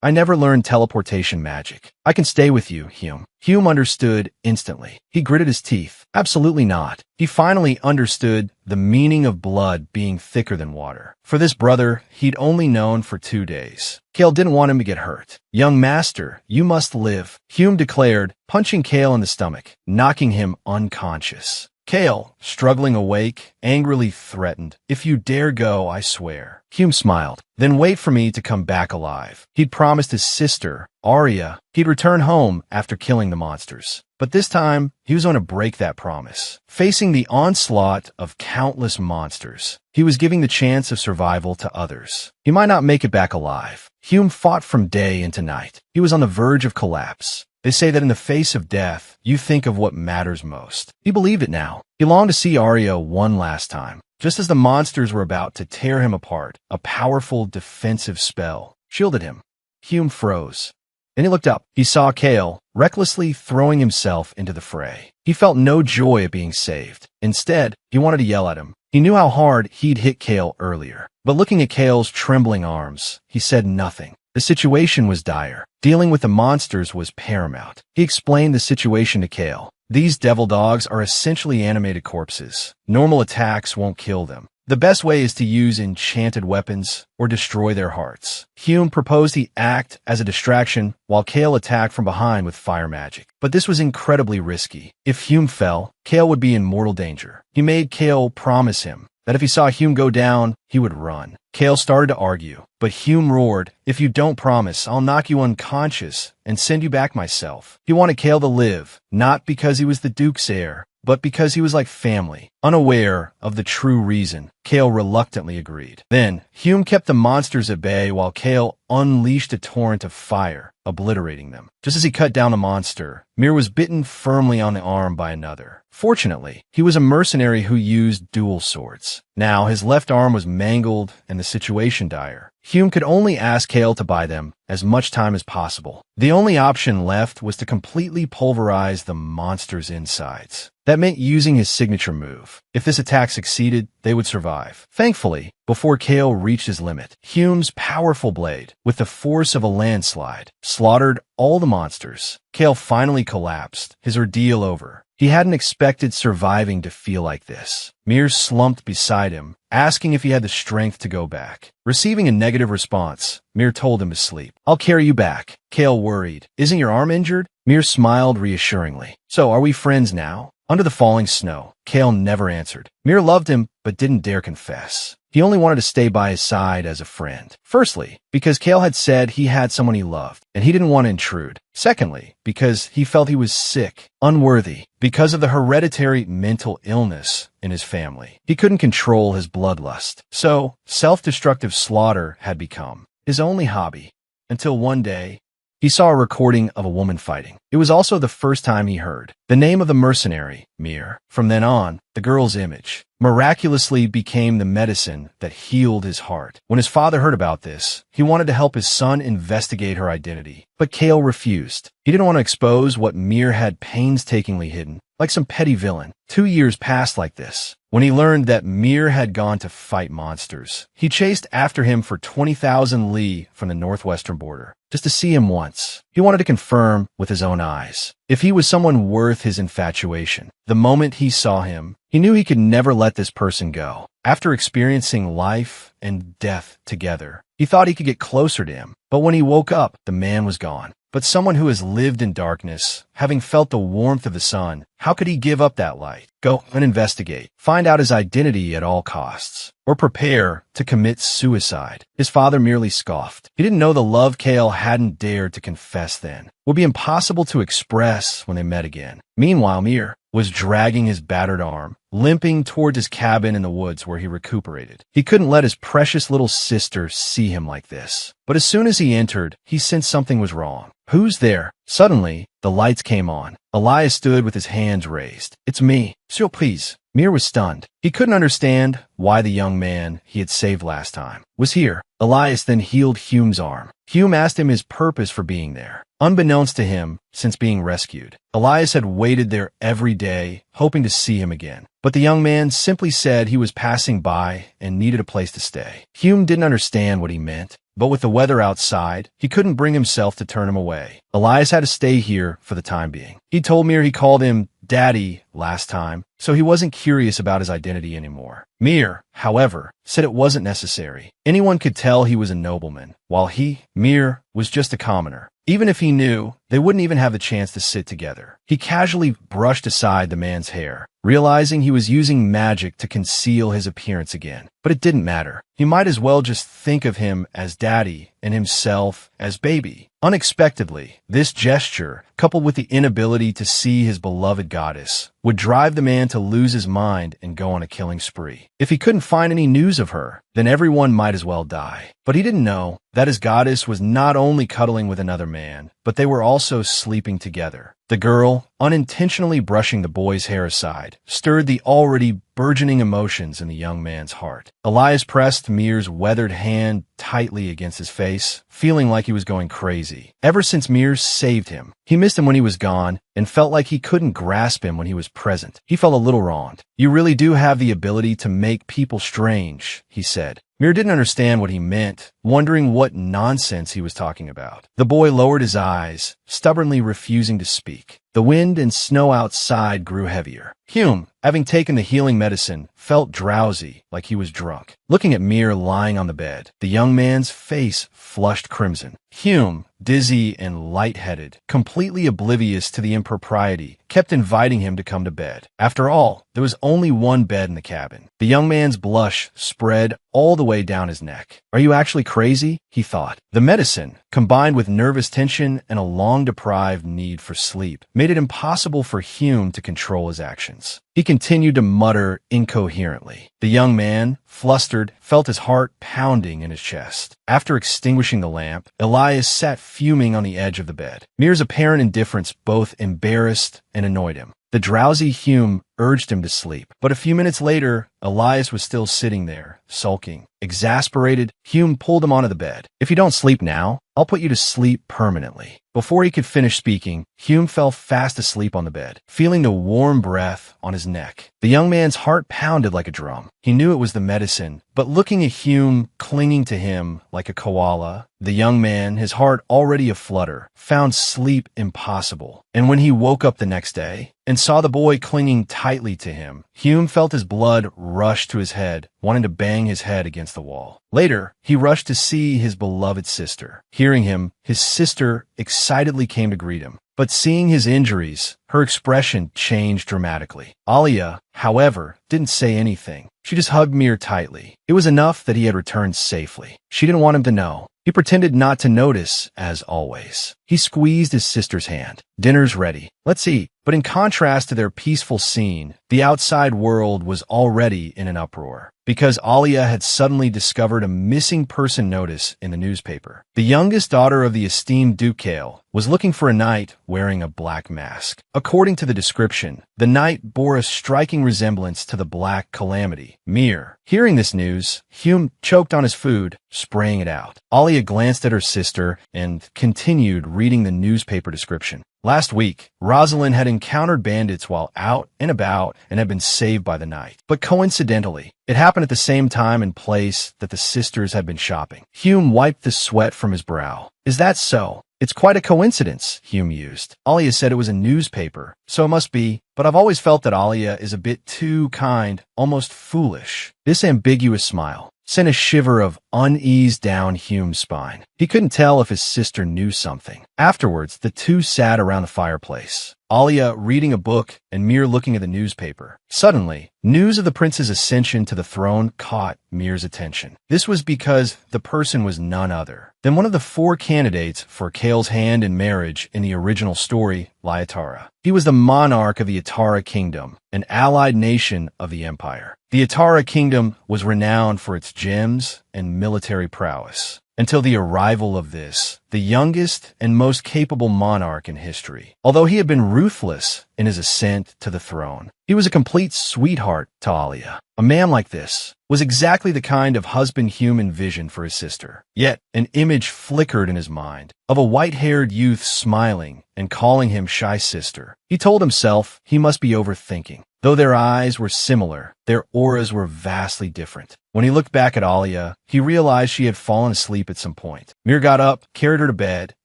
I never learned teleportation magic. I can stay with you, Hume." Hume understood instantly. He gritted his teeth. Absolutely not. He finally understood the meaning of blood being thicker than water. For this brother, he'd only known for 2 days. Cale didn't want him to get hurt. "Young master, you must live," Hume declared, punching Cale in the stomach, knocking him unconscious. Cale, struggling awake, angrily threatened, "If you dare go, I swear." Hume smiled. "Then wait for me to come back alive." He'd promised his sister, Arya, he'd return home after killing the monsters. But this time, he was going to break that promise. Facing the onslaught of countless monsters, he was giving the chance of survival to others. He might not make it back alive. Hume fought from day into night. He was on the verge of collapse. They say that in the face of death, you think of what matters most. He believed it now. He longed to see Arya one last time. Just as the monsters were about to tear him apart, a powerful defensive spell shielded him. Hume froze. Then he looked up. He saw Cale recklessly throwing himself into the fray. He felt no joy at being saved. Instead, he wanted to yell at him. He knew how hard he'd hit Cale earlier. But looking at Cale's trembling arms, he said nothing. The situation was dire. Dealing with the monsters was paramount. He explained the situation to Cale. "These devil dogs are essentially animated corpses. Normal attacks won't kill them. The best way is to use enchanted weapons or destroy their hearts." Hume proposed he act as a distraction while Cale attacked from behind with fire magic. But this was incredibly risky. If Hume fell, Cale would be in mortal danger. He made Cale promise him that if he saw Hume go down, he would run. Cale started to argue, but Hume roared, "If you don't promise, I'll knock you unconscious and send you back myself." He wanted Cale to live, not because he was the Duke's heir, but because he was like family. Unaware of the true reason, Cale reluctantly agreed. Then, Hume kept the monsters at bay while Cale unleashed a torrent of fire, obliterating them. Just as he cut down a monster, Mir was bitten firmly on the arm by another. Fortunately, he was a mercenary who used dual swords. Now, his left arm was mangled and the situation dire. Hume could only ask Cale to buy them as much time as possible. The only option left was to completely pulverize the monster's insides. That meant using his signature move. If this attack succeeded, they would survive. Thankfully, before Cale reached his limit, Hume's powerful blade, with the force of a landslide, slaughtered all the monsters. Cale finally collapsed, his ordeal over. He hadn't expected surviving to feel like this. Mir slumped beside him, asking if he had the strength to go back. Receiving a negative response, Mir told him to sleep. "I'll carry you back." Cale worried. "Isn't your arm injured?" Mir smiled reassuringly. "So, are we friends now?" Under the falling snow, Cale never answered. Mir loved him, but didn't dare confess. He only wanted to stay by his side as a friend. Firstly, because Cale had said he had someone he loved, and he didn't want to intrude. Secondly, because he felt he was sick, unworthy, because of the hereditary mental illness in his family. He couldn't control his bloodlust. So, self-destructive slaughter had become his only hobby. Until one day, he saw a recording of a woman fighting. It was also the first time he heard the name of the mercenary, Mir. From then on, the girl's image miraculously became the medicine that healed his heart. When his father heard about this, he wanted to help his son investigate her identity. But Cale refused. He didn't want to expose what Mir had painstakingly hidden. like some petty villain. 2 years passed like this. When he learned that Mir had gone to fight monsters, he chased after him for 20,000 li from the northwestern border, just to see him once. He wanted to confirm with his own eyes if he was someone worth his infatuation. The moment he saw him, he knew he could never let this person go. After experiencing life and death together, he thought he could get closer to him. But when he woke up, the man was gone. But someone who has lived in darkness, having felt the warmth of the sun, how could he give up that light? Go and investigate. Find out his identity at all costs. Or prepare to commit suicide. His father merely scoffed. He didn't know the love Kale hadn't dared to confess then would be impossible to express when they met again. Meanwhile, Mir was dragging his battered arm, limping toward his cabin in the woods where he recuperated. He couldn't let his precious little sister see him like this. But as soon as he entered, he sensed something was wrong. Who's there? Suddenly, the lights came on. Elias stood with his hands raised. It's me. Surprise. Mir was stunned. He couldn't understand why the young man he had saved last time was here. Elias then healed Hume's arm. Hume asked him his purpose for being there. Unbeknownst to him, since being rescued, Elias had waited there every day, hoping to see him again. But the young man simply said he was passing by and needed a place to stay. Hume didn't understand what he meant, but with the weather outside, he couldn't bring himself to turn him away. Elias had to stay here for the time being. He told Mir he called him Daddy last time, so he wasn't curious about his identity anymore. Mir, however, said it wasn't necessary. Anyone could tell he was a nobleman, while he, Mir, was just a commoner. Even if he knew, they wouldn't even have the chance to sit together. He casually brushed aside the man's hair, realizing he was using magic to conceal his appearance again. But it didn't matter. He might as well just think of him as Daddy and himself as Baby. Unexpectedly, this gesture, coupled with the inability to see his beloved goddess, would drive the man to lose his mind and go on a killing spree. If he couldn't find any news of her, then everyone might as well die. But he didn't know that his goddess was not only cuddling with another man, but they were also sleeping together. The girl, unintentionally brushing the boy's hair aside, stirred the already burgeoning emotions in the young man's heart. Elias pressed Mir's weathered hand tightly against his face, feeling like he was going crazy. Ever since Mir saved him, he missed him when he was gone and felt like he couldn't grasp him when he was present. He felt a little wronged. You really do have the ability to make people strange, he said. Mir didn't understand what he meant, wondering what nonsense he was talking about. The boy lowered his eyes, stubbornly refusing to speak. The wind and snow outside grew heavier. Hume, having taken the healing medicine, felt drowsy, like he was drunk. Looking at Mir lying on the bed, the young man's face flushed crimson. Hume, dizzy and lightheaded, completely oblivious to the impropriety, kept inviting him to come to bed. After all, there was only one bed in the cabin. The young man's blush spread all the way down his neck. Are you actually crazy? He thought. The medicine, combined with nervous tension and a long-deprived need for sleep, made it impossible for Hume to control his actions. He continued to mutter incoherently. The young man, flustered, felt his heart pounding in his chest. After extinguishing the lamp, Elias sat fuming on the edge of the bed. Mir's apparent indifference both embarrassed and annoyed him. The drowsy Hume urged him to sleep, but a few minutes later, Elias was still sitting there, sulking. Exasperated, Hume pulled him onto the bed. If you don't sleep now, I'll put you to sleep permanently. Before he could finish speaking, Hume fell fast asleep on the bed, feeling the warm breath on his neck. The young man's heart pounded like a drum. He knew it was the medicine, but looking at Hume clinging to him like a koala, the young man, his heart already aflutter, found sleep impossible. And when he woke up the next day and saw the boy clinging tightly to him, Hume felt his blood rush to his head, wanting to bang his head against the wall. Later, he rushed to see his beloved sister. Hearing him, his sister excitedly came to greet him. But seeing his injuries, her expression changed dramatically. Alia, however, didn't say anything. She just hugged Mir tightly. It was enough that he had returned safely. She didn't want him to know. He pretended not to notice, as always. He squeezed his sister's hand. Dinner's ready. Let's eat. But in contrast to their peaceful scene, the outside world was already in an uproar, because Alia had suddenly discovered a missing person notice in the newspaper. The youngest daughter of the esteemed Duke Kale was looking for a knight wearing a black mask. According to the description, the knight bore a striking resemblance to the Black Calamity, Mir. Hearing this news, Hume choked on his food, spraying it out. Alia glanced at her sister and continued reading the newspaper description. Last week, Rosalind had encountered bandits while out and about and had been saved by the night. But coincidentally, it happened at the same time and place that the sisters had been shopping. Hume wiped the sweat from his brow. Is that so? It's quite a coincidence, Hume mused. Alia said it was a newspaper, so it must be, but I've always felt that Alia is a bit too kind, almost foolish. This ambiguous smile sent a shiver of unease down Hume's spine. He couldn't tell if his sister knew something. Afterwards, the two sat around the fireplace, Alia reading a book and Mir looking at the newspaper. Suddenly, news of the prince's ascension to the throne caught Mir's attention. This was because the person was none other than one of the 4 candidates for Kale's hand in marriage in the original story, Lyatara. He was the monarch of the Atara kingdom, an allied nation of the empire. The Atara kingdom was renowned for its gems and military prowess, until the arrival of this, the youngest and most capable monarch in history. Although he had been ruthless in his ascent to the throne, he was a complete sweetheart to Alia. A man like this was exactly the kind of husband Hume envisioned for his sister. Yet, an image flickered in his mind of a white-haired youth smiling and calling him shy sister. He told himself he must be overthinking. Though their eyes were similar, their auras were vastly different. When he looked back at Alia, he realized she had fallen asleep at some point. Mir got up, carried her to bed,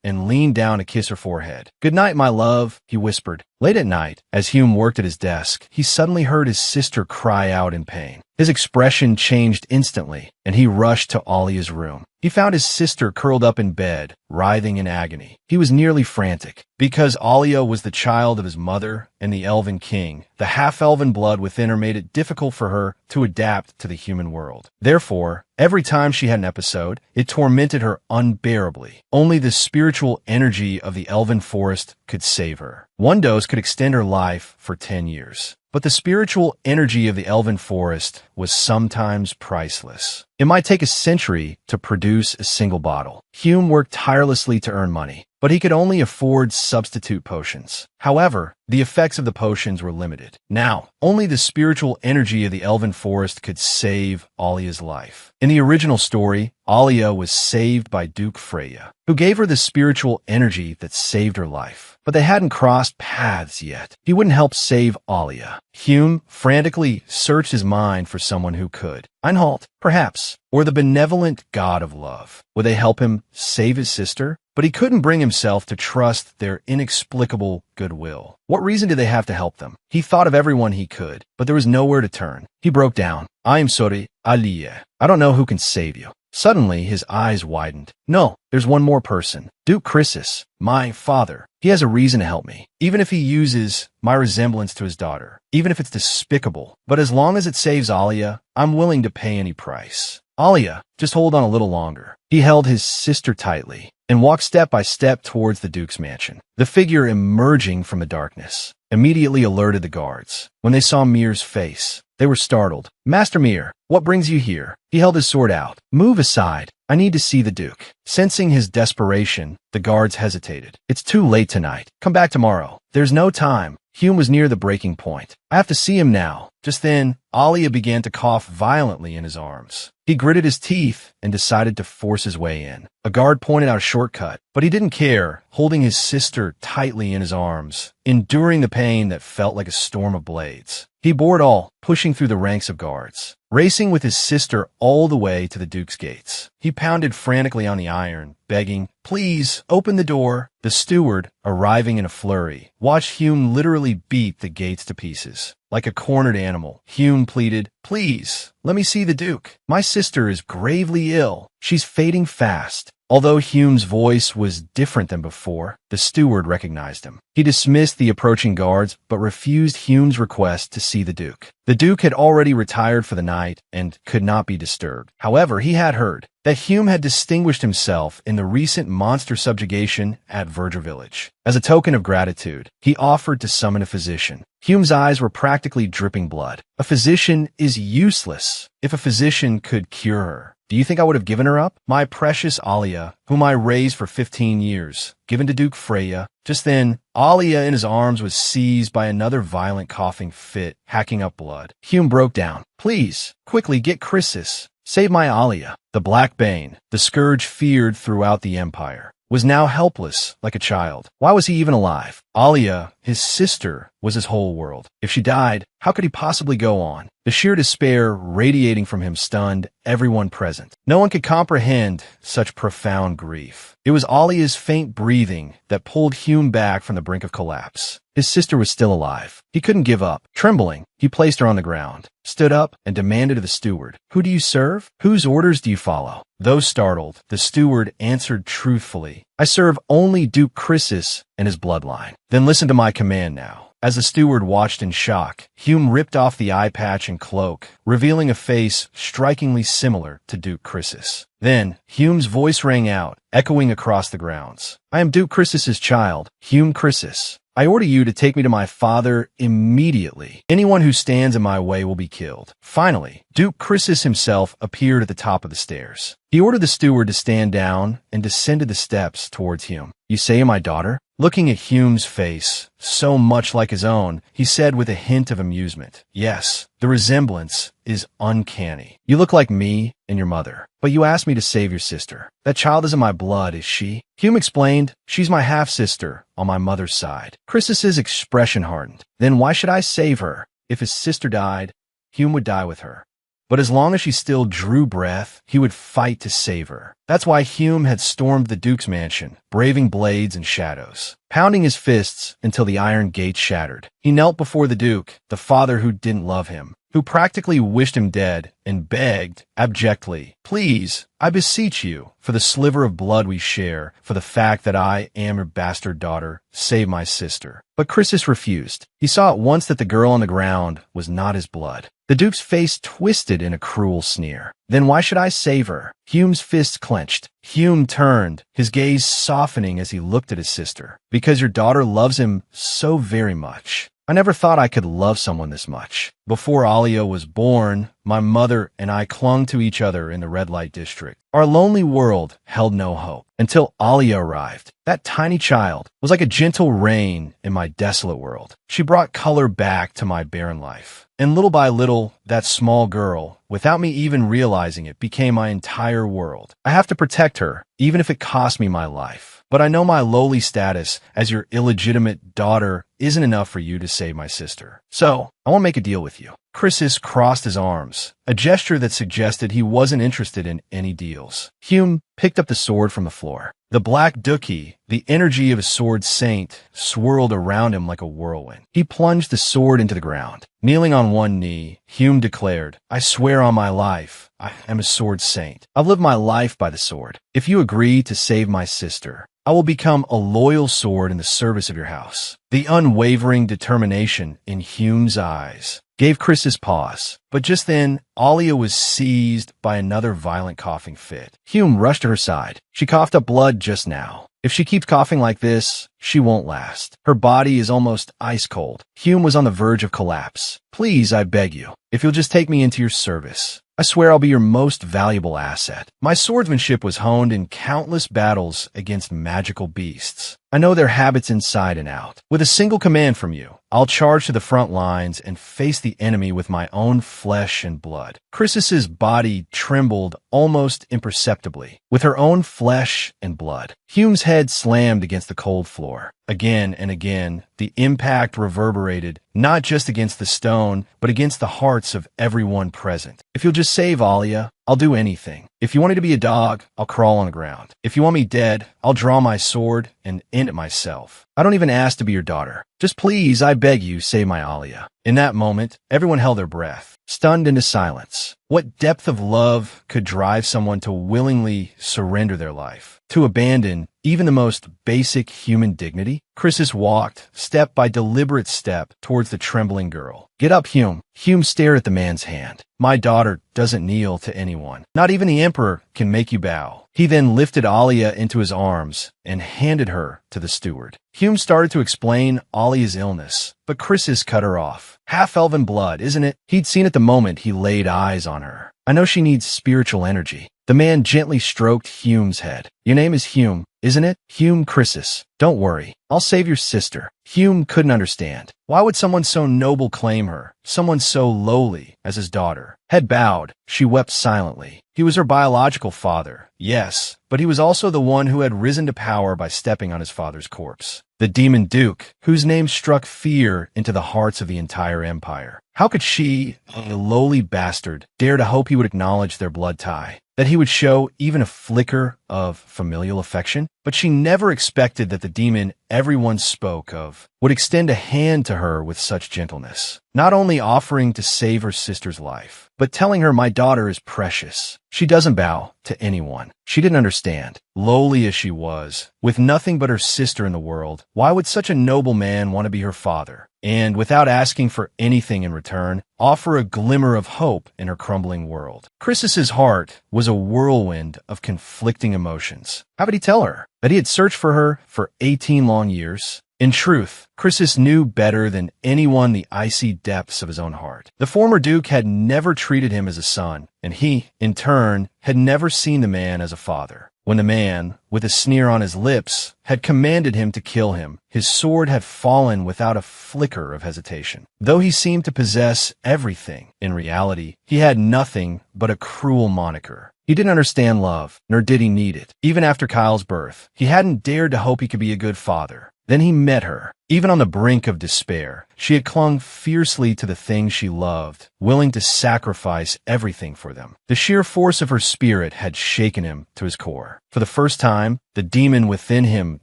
and leaned down to kiss her forehead. "Good night, my love," he whispered. Late at night, as Hume worked at his desk, he suddenly heard his sister cry out in pain. His expression changed instantly, and he rushed to Alia's room. He found his sister curled up in bed, writhing in agony. He was nearly frantic. Because Alia was the child of his mother and the Elven King, the half-elven blood within her made it difficult for her to adapt to the human world. Therefore, every time she had an episode, it tormented her unbearably. Only the spiritual energy of the Elven Forest could save her. One dose could extend her life for 10 years. But the spiritual energy of the Elven Forest was sometimes priceless. It might take a century to produce a single bottle. Hume worked tirelessly to earn money, but he could only afford substitute potions. However, the effects of the potions were limited. Now, only the spiritual energy of the Elven Forest could save Alia's life. In the original story, Alia was saved by Duke Freya, who gave her the spiritual energy that saved her life. But they hadn't crossed paths yet. He wouldn't help save Alia. Hume frantically searched his mind for someone who could. Einhalt, perhaps, or the benevolent god of love. Would they help him save his sister? But he couldn't bring himself to trust their inexplicable goodwill. What reason did they have to help them? He thought of everyone he could, but there was nowhere to turn. He broke down. "I am sorry, Alia. I don't know who can save you." Suddenly, his eyes widened. "No, there's one more person. Duke Chrysis, my father. He has a reason to help me, even if he uses my resemblance to his daughter, even if it's despicable. But as long as it saves Alia, I'm willing to pay any price. Alia, just hold on a little longer." He held his sister tightly and walked step by step towards the Duke's mansion. The figure emerging from the darkness immediately alerted the guards. When they saw Mir's face, they were startled. "Master Mir, what brings you here?" He held his sword out. "Move aside. I need to see the Duke." Sensing his desperation, the guards hesitated. "It's too late tonight. Come back tomorrow." "There's no time." Hume was near the breaking point. "I have to see him now." Just then, Alia began to cough violently in his arms. He gritted his teeth and decided to force his way in. A guard pointed out a shortcut, but he didn't care, holding his sister tightly in his arms, enduring the pain that felt like a storm of blades. He bore it all, pushing through the ranks of guards, racing with his sister all the way to the Duke's gates. He pounded frantically on the iron, begging, "Please, open the door." The steward, arriving in a flurry, watched Hume literally beat the gates to pieces. Like a cornered animal, Hume pleaded, "Please, let me see the Duke. My sister is gravely ill. She's fading fast." Although Hume's voice was different than before, the steward recognized him. He dismissed the approaching guards, but refused Hume's request to see the Duke. The Duke had already retired for the night and could not be disturbed. However, he had heard that Hume had distinguished himself in the recent monster subjugation at Verdure Village. As a token of gratitude, he offered to summon a physician. Hume's eyes were practically dripping blood. "A physician is useless. If a physician could cure her, do you think I would have given her up? My precious Alia, whom I raised for 15 years, given to Duke Freya." Just then, Alia in his arms was seized by another violent coughing fit, hacking up blood. Hume broke down. "Please, quickly get Chrysis. Save my Alia." The Black Bane, the scourge feared throughout the Empire, was now helpless, like a child. Why was he even alive? Alia, his sister, was his whole world. If she died, how could he possibly go on? The sheer despair radiating from him stunned everyone present. No one could comprehend such profound grief. It was Alia's faint breathing that pulled Hume back from the brink of collapse. His sister was still alive. He couldn't give up. Trembling, he placed her on the ground, stood up, and demanded of the steward, "Who do you serve? Whose orders do you follow?" Though startled, the steward answered truthfully, "I serve only Duke Chrysis and his bloodline." "Then listen to my command now." As the steward watched in shock, Hume ripped off the eye patch and cloak, revealing a face strikingly similar to Duke Chrysis. Then, Hume's voice rang out, echoing across the grounds. "I am Duke Chrysis's child, Hume Chrysis. I order you to take me to my father immediately. Anyone who stands in my way will be killed." Finally, Duke Chrysis himself appeared at the top of the stairs. He ordered the steward to stand down and descended the steps towards Hume. "You say my daughter?" Looking at Hume's face, so much like his own, he said with a hint of amusement, "Yes, the resemblance is uncanny. You look like me and your mother. But you asked me to save your sister. That child isn't my blood, is she?" Hume explained, "She's my half-sister on my mother's side." Chrysis's expression hardened. "Then why should I save her? If his sister died, Hume would die with her. But as long as she still drew breath, he would fight to save her. That's why Hume had stormed the Duke's mansion, braving blades and shadows, pounding his fists until the iron gates shattered. He knelt before the Duke, the father who didn't love him, who practically wished him dead, and begged, abjectly, "Please, I beseech you, for the sliver of blood we share, for the fact that I am your bastard daughter, save my sister." But Chrysis refused. He saw at once that the girl on the ground was not his blood. The Duke's face twisted in a cruel sneer. "Then why should I save her?" Hume's fists clenched. Hume turned, his gaze softening as he looked at his sister. "Because your daughter loves him so very much. I never thought I could love someone this much. Before Alia was born, my mother and I clung to each other in the red light district. Our lonely world held no hope until Alia arrived. That tiny child was like a gentle rain in my desolate world. She brought color back to my barren life. And little by little, that small girl, without me even realizing it, became my entire world. I have to protect her, even if it costs me my life. But I know my lowly status as your illegitimate daughter isn't enough for you to save my sister. So, I want to make a deal with you." Chrysis crossed his arms, a gesture that suggested he wasn't interested in any deals. Hume picked up the sword from the floor. The black Dookie, the energy of a sword saint, swirled around him like a whirlwind. He plunged the sword into the ground. Kneeling on one knee, Hume declared, "I swear on my life, I am a sword saint. I've lived my life by the sword. If you agree to save my sister, I will become a loyal sword in the service of your house." The unwavering determination in Hume's eyes gave Chrysis pause. But just then, Alia was seized by another violent coughing fit. Hume rushed to her side. "She coughed up blood just now. If she keeps coughing like this, she won't last. Her body is almost ice cold." Hume was on the verge of collapse. "Please, I beg you, if you'll just take me into your service. I swear I'll be your most valuable asset. My swordsmanship was honed in countless battles against magical beasts. I know their habits inside and out. With a single command from you, I'll charge to the front lines and face the enemy with my own flesh and blood." Chrysis's body trembled almost imperceptibly, with her own flesh and blood. Hume's head slammed against the cold floor. Again and again, the impact reverberated, not just against the stone, but against the hearts of everyone present. "If you'll just save Alia, I'll do anything. If you want me to be a dog, I'll crawl on the ground. If you want me dead, I'll draw my sword and end it myself. I don't even ask to be your daughter. Just please, I beg you, save my Alia." In that moment, everyone held their breath, stunned into silence. What depth of love could drive someone to willingly surrender their life, to abandon even the most basic human dignity? Chrysis walked, step by deliberate step, towards the trembling girl. "Get up, Hume." Hume stared at the man's hand. "My daughter doesn't kneel to anyone. Not even the emperor can make you bow." He then lifted Alia into his arms and handed her to the steward. Hume started to explain Alia's illness, but Chrysis cut her off. "Half-elven blood, isn't it?" He'd seen it the moment he laid eyes on her. "I know she needs spiritual energy. The man gently stroked Hume's head. Your name is Hume, isn't it? Hume Chrysis. Don't worry. I'll save your sister. Hume couldn't understand. Why would someone so noble claim her? Someone so lowly as his daughter. Head bowed, she wept silently. He was her biological father, yes, but he was also the one who had risen to power by stepping on his father's corpse. The demon duke, whose name struck fear into the hearts of the entire empire. How could she, a lowly bastard, dare to hope he would acknowledge their blood tie? That he would show even a flicker of familial affection? But she never expected that the demon everyone spoke of would extend a hand to her with such gentleness, not only offering to save her sister's life, but telling her, my daughter is precious. She doesn't bow to anyone. She didn't understand. Lowly as she was, with nothing but her sister in the world, why would such a noble man want to be her father? And without asking for anything in return, offer a glimmer of hope in her crumbling world. Chrysis's heart was a whirlwind of conflicting emotions. How would he tell her? That he had searched for her for 18 long years? In truth, Chrysis knew better than anyone the icy depths of his own heart. The former duke had never treated him as a son, and he, in turn, had never seen the man as a father. When the man, with a sneer on his lips, had commanded him to kill him, his sword had fallen without a flicker of hesitation. Though he seemed to possess everything, in reality, he had nothing but a cruel moniker. He didn't understand love, nor did he need it. Even after Kyle's birth, he hadn't dared to hope he could be a good father. Then he met her. Even on the brink of despair, she had clung fiercely to the things she loved, willing to sacrifice everything for them. The sheer force of her spirit had shaken him to his core. For the first time, the demon within him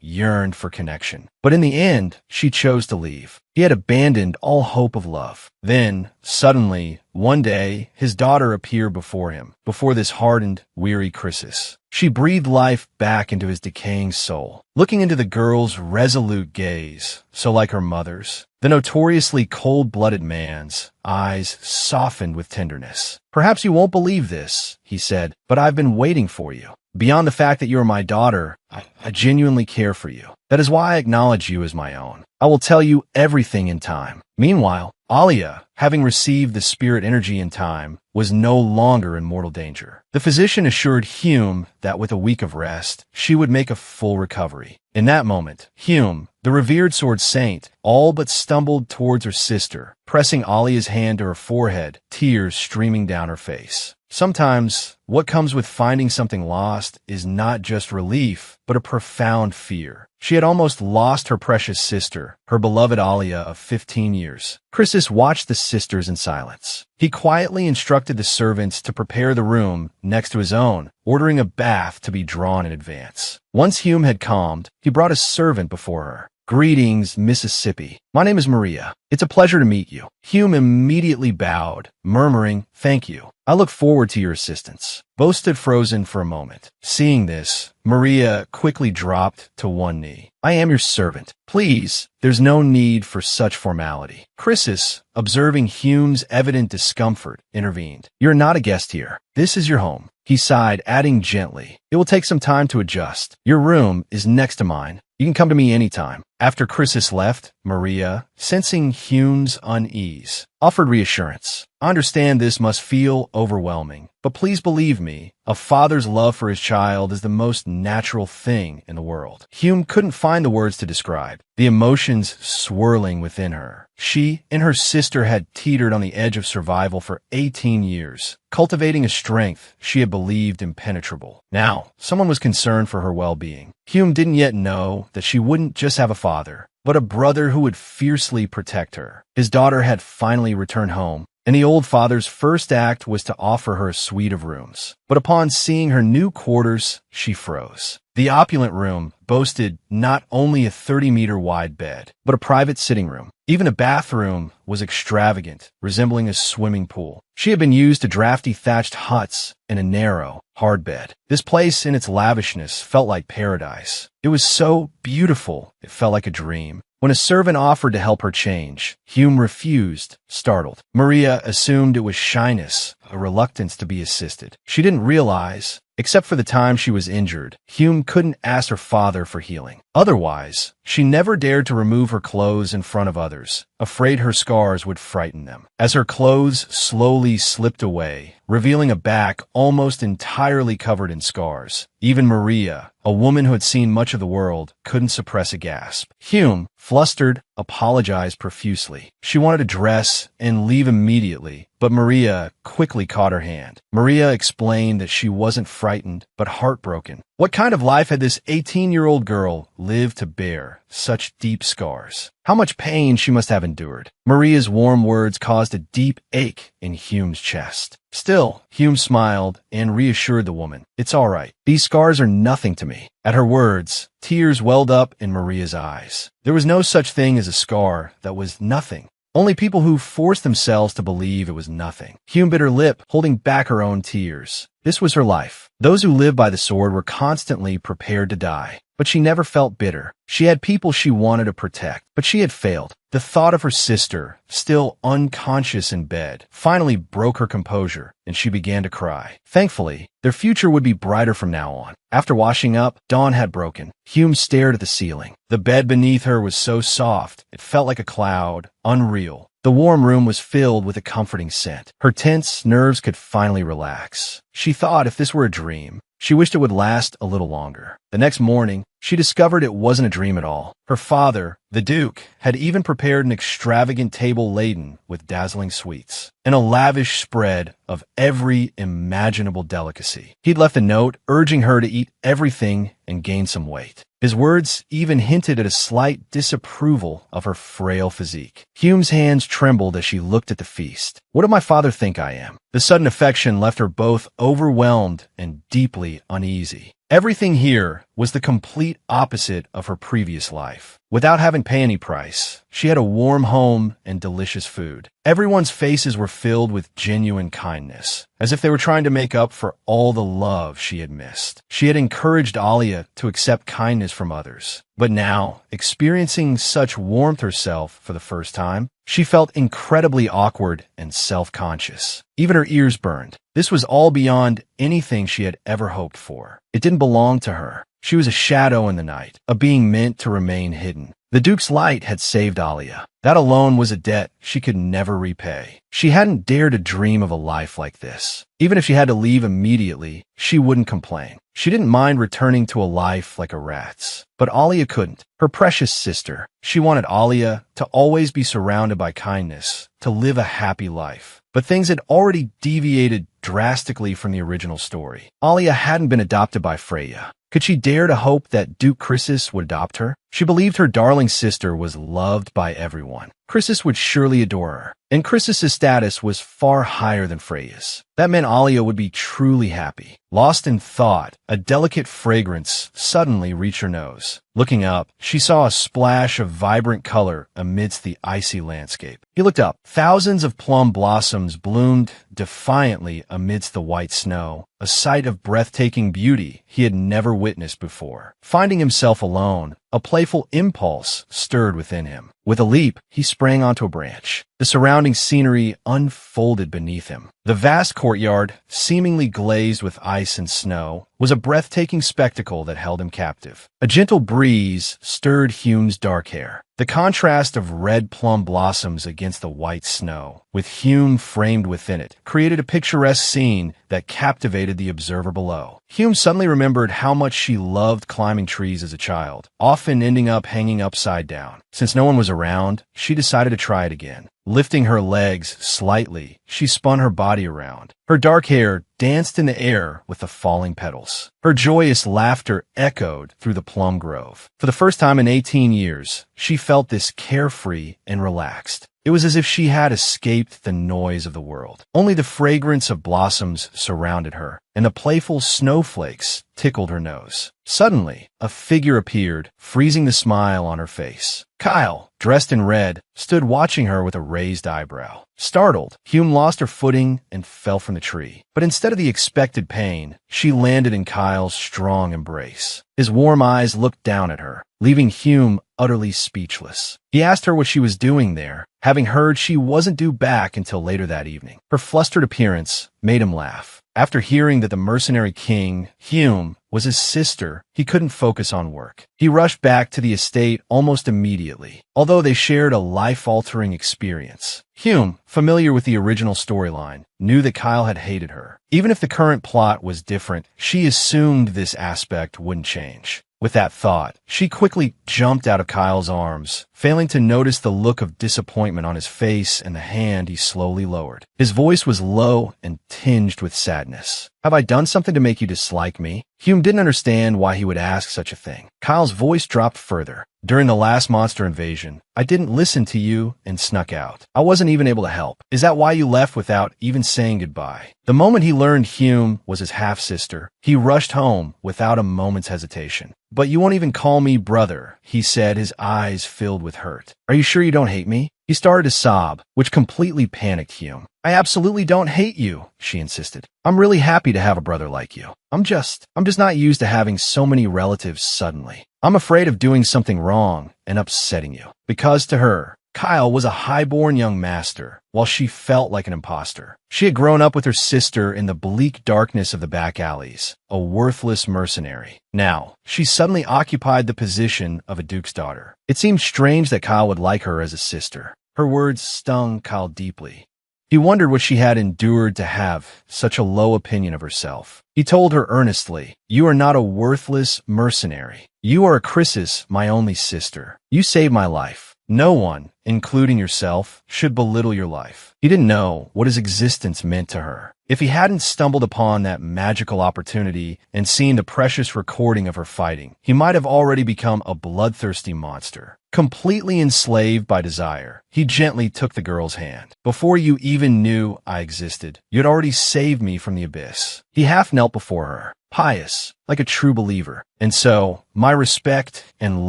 yearned for connection. But in the end, she chose to leave. He had abandoned all hope of love. Then, suddenly, one day, his daughter appeared before him, before this hardened, weary Chrysis. She breathed life back into his decaying soul. Looking into the girl's resolute gaze, so like her mother's, the notoriously cold-blooded man's eyes softened with tenderness. Perhaps you won't believe this, he said, but I've been waiting for you. Beyond the fact that you are my daughter, I genuinely care for you. That is why I acknowledge you as my own. I will tell you everything in time. Meanwhile, Alia, having received the spirit energy in time, was no longer in mortal danger. The physician assured Hume that with a week of rest, she would make a full recovery. In that moment, Hume, the revered sword saint, all but stumbled towards her sister, pressing Alia's hand to her forehead, tears streaming down her face. Sometimes, what comes with finding something lost is not just relief, but a profound fear. She had almost lost her precious sister, her beloved Alia of 15 years. Chrysis watched the sisters in silence. He quietly instructed the servants to prepare the room next to his own, ordering a bath to be drawn in advance. Once Hume had calmed, he brought a servant before her. Greetings, Mississippi. My name is Maria. It's a pleasure to meet you. Hume immediately bowed, murmuring, thank you. I look forward to your assistance. Both stood frozen for a moment. Seeing this, Maria quickly dropped to one knee. I am your servant. Please, there's no need for such formality. Chrysis, observing Hume's evident discomfort, intervened. You're not a guest here. This is your home. He sighed, adding gently, it will take some time to adjust. Your room is next to mine. You can come to me anytime. After Chrysis left, Maria, sensing Hume's unease, offered reassurance. I understand this must feel overwhelming, but please believe me, a father's love for his child is the most natural thing in the world. Hume couldn't find the words to describe the emotions swirling within her. She and her sister had teetered on the edge of survival for 18 years, cultivating a strength she had believed impenetrable. Now, someone was concerned for her well-being. Hume didn't yet know that she wouldn't just have a father, but a brother who would fiercely protect her. His daughter had finally returned home, and the old father's first act was to offer her a suite of rooms. But upon seeing her new quarters, she froze. The opulent room boasted not only a 30-meter wide bed, but a private sitting room. Even the bathroom was extravagant, resembling a swimming pool. She had been used to drafty thatched huts and a narrow, hard bed. This place in its lavishness felt like paradise. It was so beautiful, it felt like a dream. When a servant offered to help her change, Hume refused, startled. Maria assumed it was shyness, a reluctance to be assisted. She didn't realize, except for the time she was injured, Hume couldn't ask her father for healing. Otherwise, she never dared to remove her clothes in front of others, afraid her scars would frighten them. As her clothes slowly slipped away, revealing a back almost entirely covered in scars, even Maria, a woman who had seen much of the world, couldn't suppress a gasp. Hume, flustered, apologized profusely. She wanted to dress and leave immediately, but Maria quickly caught her hand. Maria explained that she wasn't frightened, but heartbroken. What kind of life had this 18-year-old girl lived to bear such deep scars? How much pain she must have endured. Maria's warm words caused a deep ache in Hume's chest. Still, Hume smiled and reassured the woman. It's all right. These scars are nothing to me. At her words, tears welled up in Maria's eyes. There was no such thing as a scar that was nothing. Only people who forced themselves to believe it was nothing. Hume bit her lip, holding back her own tears. This was her life. Those who lived by the sword were constantly prepared to die. But she never felt bitter. She had people she wanted to protect, but she had failed. The thought of her sister, still unconscious in bed, finally broke her composure, and she began to cry. Thankfully, their future would be brighter from now on. After washing up, dawn had broken. Hume stared at the ceiling. The bed beneath her was so soft, it felt like a cloud, unreal. The warm room was filled with a comforting scent. Her tense nerves could finally relax. She thought if this were a dream, she wished it would last a little longer. The next morning, she discovered it wasn't a dream at all. Her father, the Duke, had even prepared an extravagant table laden with dazzling sweets and a lavish spread of every imaginable delicacy. He'd left a note urging her to eat everything and gain some weight. His words even hinted at a slight disapproval of her frail physique. Hume's hands trembled as she looked at the feast. What did my father think I am? The sudden affection left her both overwhelmed and deeply uneasy. Everything here was the complete opposite of her previous life. Without having to pay any price, she had a warm home and delicious food. Everyone's faces were filled with genuine kindness, as if they were trying to make up for all the love she had missed. She had encouraged Alia to accept kindness from others. But now, experiencing such warmth herself for the first time, she felt incredibly awkward and self-conscious. Even her ears burned. This was all beyond anything she had ever hoped for. It didn't belong to her. She was a shadow in the night, a being meant to remain hidden. The Duke's light had saved Alia. That alone was a debt she could never repay. She hadn't dared to dream of a life like this. Even if she had to leave immediately, she wouldn't complain. She didn't mind returning to a life like a rat's. But Alia couldn't. Her precious sister. She wanted Alia to always be surrounded by kindness, to live a happy life. But things had already deviated drastically from the original story. Alia hadn't been adopted by Freya. Could she dare to hope that Duke Chrysis would adopt her? She believed her darling sister was loved by everyone. Chrysis would surely adore her, and Chrysis' status was far higher than Freya's. That meant Alia would be truly happy. Lost in thought, a delicate fragrance suddenly reached her nose. Looking up, she saw a splash of vibrant color amidst the icy landscape. He looked up. Thousands of plum blossoms bloomed defiantly amidst the white snow, a sight of breathtaking beauty he had never witnessed before. Finding himself alone, a playful impulse stirred within him. With a leap, he sprang onto a branch. The surrounding scenery unfolded beneath him. The vast courtyard, seemingly glazed with ice and snow, was a breathtaking spectacle that held him captive. A gentle breeze stirred Hume's dark hair. The contrast of red plum blossoms against the white snow, with Hume framed within it, created a picturesque scene that captivated the observer below. Hume suddenly remembered how much she loved climbing trees as a child, often ending up hanging upside down. Since no one was around, she decided to try it again. Lifting her legs slightly, she spun her body around. Her dark hair danced in the air with the falling petals. Her joyous laughter echoed through the plum grove. For the first time in 18 years, she felt this carefree and relaxed. It was as if she had escaped the noise of the world. Only the fragrance of blossoms surrounded her, and the playful snowflakes tickled her nose. Suddenly, a figure appeared, freezing the smile on her face. Kyle, dressed in red, stood watching her with a raised eyebrow. Startled, Hume lost her footing and fell from the tree. But instead of the expected pain, she landed in Kyle's strong embrace. His warm eyes looked down at her, leaving Hume utterly speechless. He asked her what she was doing there, having heard she wasn't due back until later that evening. Her flustered appearance made him laugh. After hearing that the mercenary king, Hume, was his sister, he couldn't focus on work. He rushed back to the estate almost immediately, although they shared a life-altering experience. Hume, familiar with the original storyline, knew that Kyle had hated her. Even if the current plot was different, she assumed this aspect wouldn't change. With that thought, she quickly jumped out of Kyle's arms, failing to notice the look of disappointment on his face and the hand he slowly lowered. His voice was low and tinged with sadness. "Have I done something to make you dislike me?" Hume didn't understand why he would ask such a thing. Kyle's voice dropped further. "During the last monster invasion, I didn't listen to you and snuck out. I wasn't even able to help. Is that why you left without even saying goodbye?" The moment he learned Hume was his half-sister, he rushed home without a moment's hesitation. "But you won't even call me brother," he said, his eyes filled with hurt. "Are you sure you don't hate me?" He started to sob, which completely panicked Hume. "I absolutely don't hate you," she insisted. "I'm really happy to have a brother like you. I'm just not used to having so many relatives suddenly. I'm afraid of doing something wrong and upsetting you." Because to her, Kyle was a high-born young master, while she felt like an imposter. She had grown up with her sister in the bleak darkness of the back alleys, a worthless mercenary. Now, she suddenly occupied the position of a duke's daughter. It seemed strange that Kyle would like her as a sister. Her words stung Kyle deeply. He wondered what she had endured to have such a low opinion of herself. He told her earnestly, "You are not a worthless mercenary. You are a Chrysis, my only sister. You saved my life. No one, including yourself, should belittle your life." He didn't know what his existence meant to her. If he hadn't stumbled upon that magical opportunity and seen the precious recording of her fighting, he might have already become a bloodthirsty monster. Completely enslaved by desire, he gently took the girl's hand. "Before you even knew I existed, you had already saved me from the abyss." He half knelt before her, pious, like a true believer. "And so, my respect and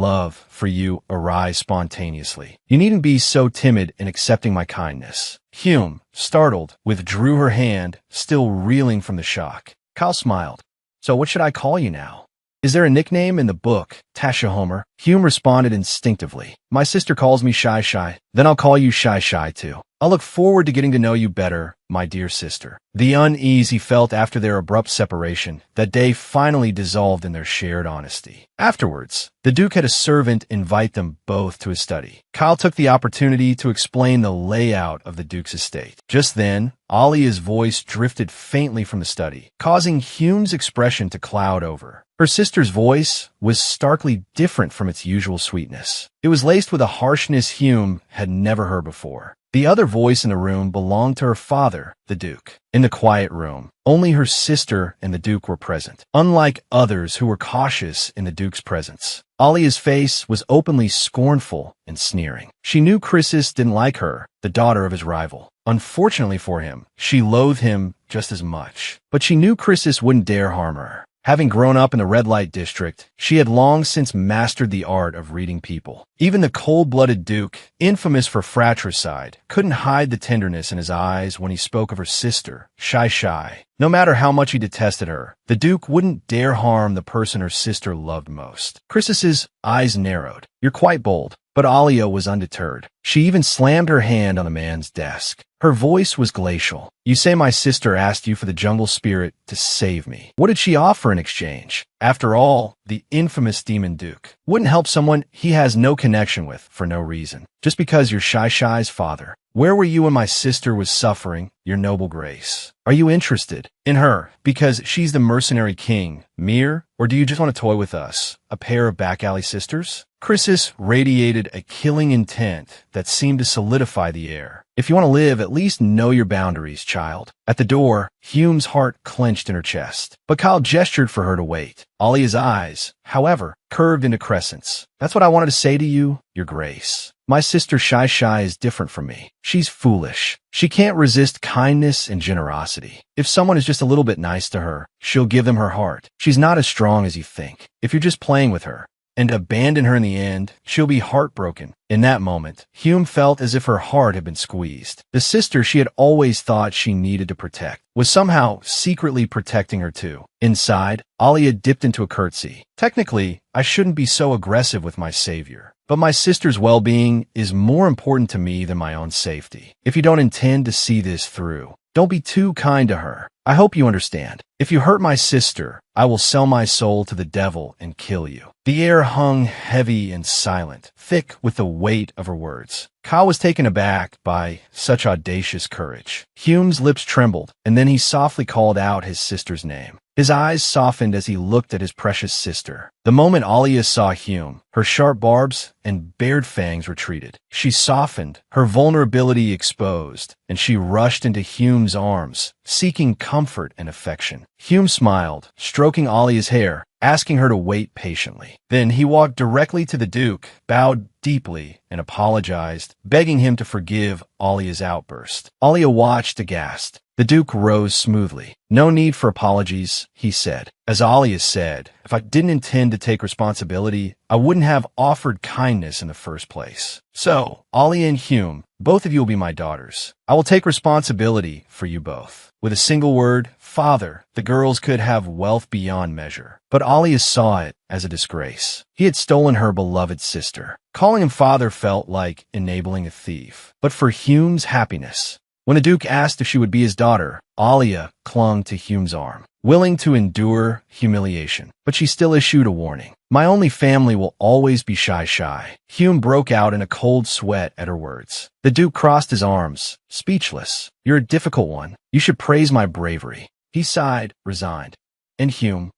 love for you arise spontaneously. You needn't be so timid in accepting my kindness." Hume, startled, withdrew her hand, still reeling from the shock. Kyle smiled. "So what should I call you now? Is there a nickname in the book, Tasha Homer?" Hume responded instinctively. "My sister calls me Shy Shy. Then I'll call you Shy Shy too. I'll look forward to getting to know you better, my dear sister." The unease he felt after their abrupt separation that day finally dissolved in their shared honesty. Afterwards, the Duke had a servant invite them both to his study. Kyle took the opportunity to explain the layout of the Duke's estate. Just then, Alia's voice drifted faintly from the study, causing Hume's expression to cloud over. Her sister's voice was starkly different from its usual sweetness. It was laced with a harshness Hume had never heard before. The other voice in the room belonged to her father, the Duke. In the quiet room, only her sister and the Duke were present, unlike others who were cautious in the Duke's presence. Alia's face was openly scornful and sneering. She knew Chrysis didn't like her, the daughter of his rival. Unfortunately for him, she loathed him just as much. But she knew Chrysis wouldn't dare harm her. Having grown up in the red light district, she had long since mastered the art of reading people. Even the cold-blooded Duke, infamous for fratricide, couldn't hide the tenderness in his eyes when he spoke of her sister, Shy Shy. No matter how much he detested her, the Duke wouldn't dare harm the person her sister loved most. Chrysis's eyes narrowed. "You're quite bold." But Alia was undeterred. She even slammed her hand on the man's desk. Her voice was glacial. "You say my sister asked you for the jungle spirit to save me. What did she offer in exchange? After all, the infamous Demon Duke wouldn't help someone he has no connection with for no reason, just because you're Shy Shy's father. Where were you when my sister was suffering, your noble grace? Are you interested in her because she's the mercenary king, Mir, or do you just want to toy with us, a pair of back alley sisters?" Chrysis radiated a killing intent that seemed to solidify the air. "If you want to live, at least know your boundaries, child." At the door, Hume's heart clenched in her chest, but Kyle gestured for her to wait. Alia's eyes, however, curved into crescents. "That's what I wanted to say to you, your grace. My sister Shy Shy is different from me. She's foolish. She can't resist kindness and generosity. If someone is just a little bit nice to her, she'll give them her heart. She's not as strong as you think. If you're just playing with her and abandon her in the end, she'll be heartbroken." In that moment, Hume felt as if her heart had been squeezed. The sister she had always thought she needed to protect was somehow secretly protecting her too. Inside, Alia dipped into a curtsy. "Technically, I shouldn't be so aggressive with my savior. but my sister's well-being is more important to me than my own safety. If you don't intend to see this through, don't be too kind to her. I hope you understand. If you hurt my sister, I will sell my soul to the devil and kill you." The air hung heavy and silent, thick with the weight of her words. Kyle was taken aback by such audacious courage. Hume's lips trembled, and then he softly called out his sister's name. His eyes softened as he looked at his precious sister. The moment Alia saw Hume, her sharp barbs and bared fangs retreated. She softened, her vulnerability exposed, and she rushed into Hume's arms, seeking comfort and affection. Hume smiled, stroking Alia's hair, asking her to wait patiently. Then he walked directly to the Duke, bowed deeply, and apologized, begging him to forgive Alia's outburst. Alia watched aghast. The Duke rose smoothly. "No need for apologies," he said. "As Alia said, if I didn't intend to take responsibility, I wouldn't have offered kindness in the first place. So, Alia and Hume, both of you will be my daughters. I will take responsibility for you both." With a single word, "father," the girls could have wealth beyond measure. But Alia saw it as a disgrace. He had stolen her beloved sister. Calling him father felt like enabling a thief. But for Hume's happiness, when the Duke asked if she would be his daughter, Alia clung to Hume's arm, willing to endure humiliation. But she still issued a warning. "My only family will always be shy." Hume broke out in a cold sweat at her words. The Duke crossed his arms, speechless. "You're a difficult one. You should praise my bravery." He sighed, resigned. "And Hume,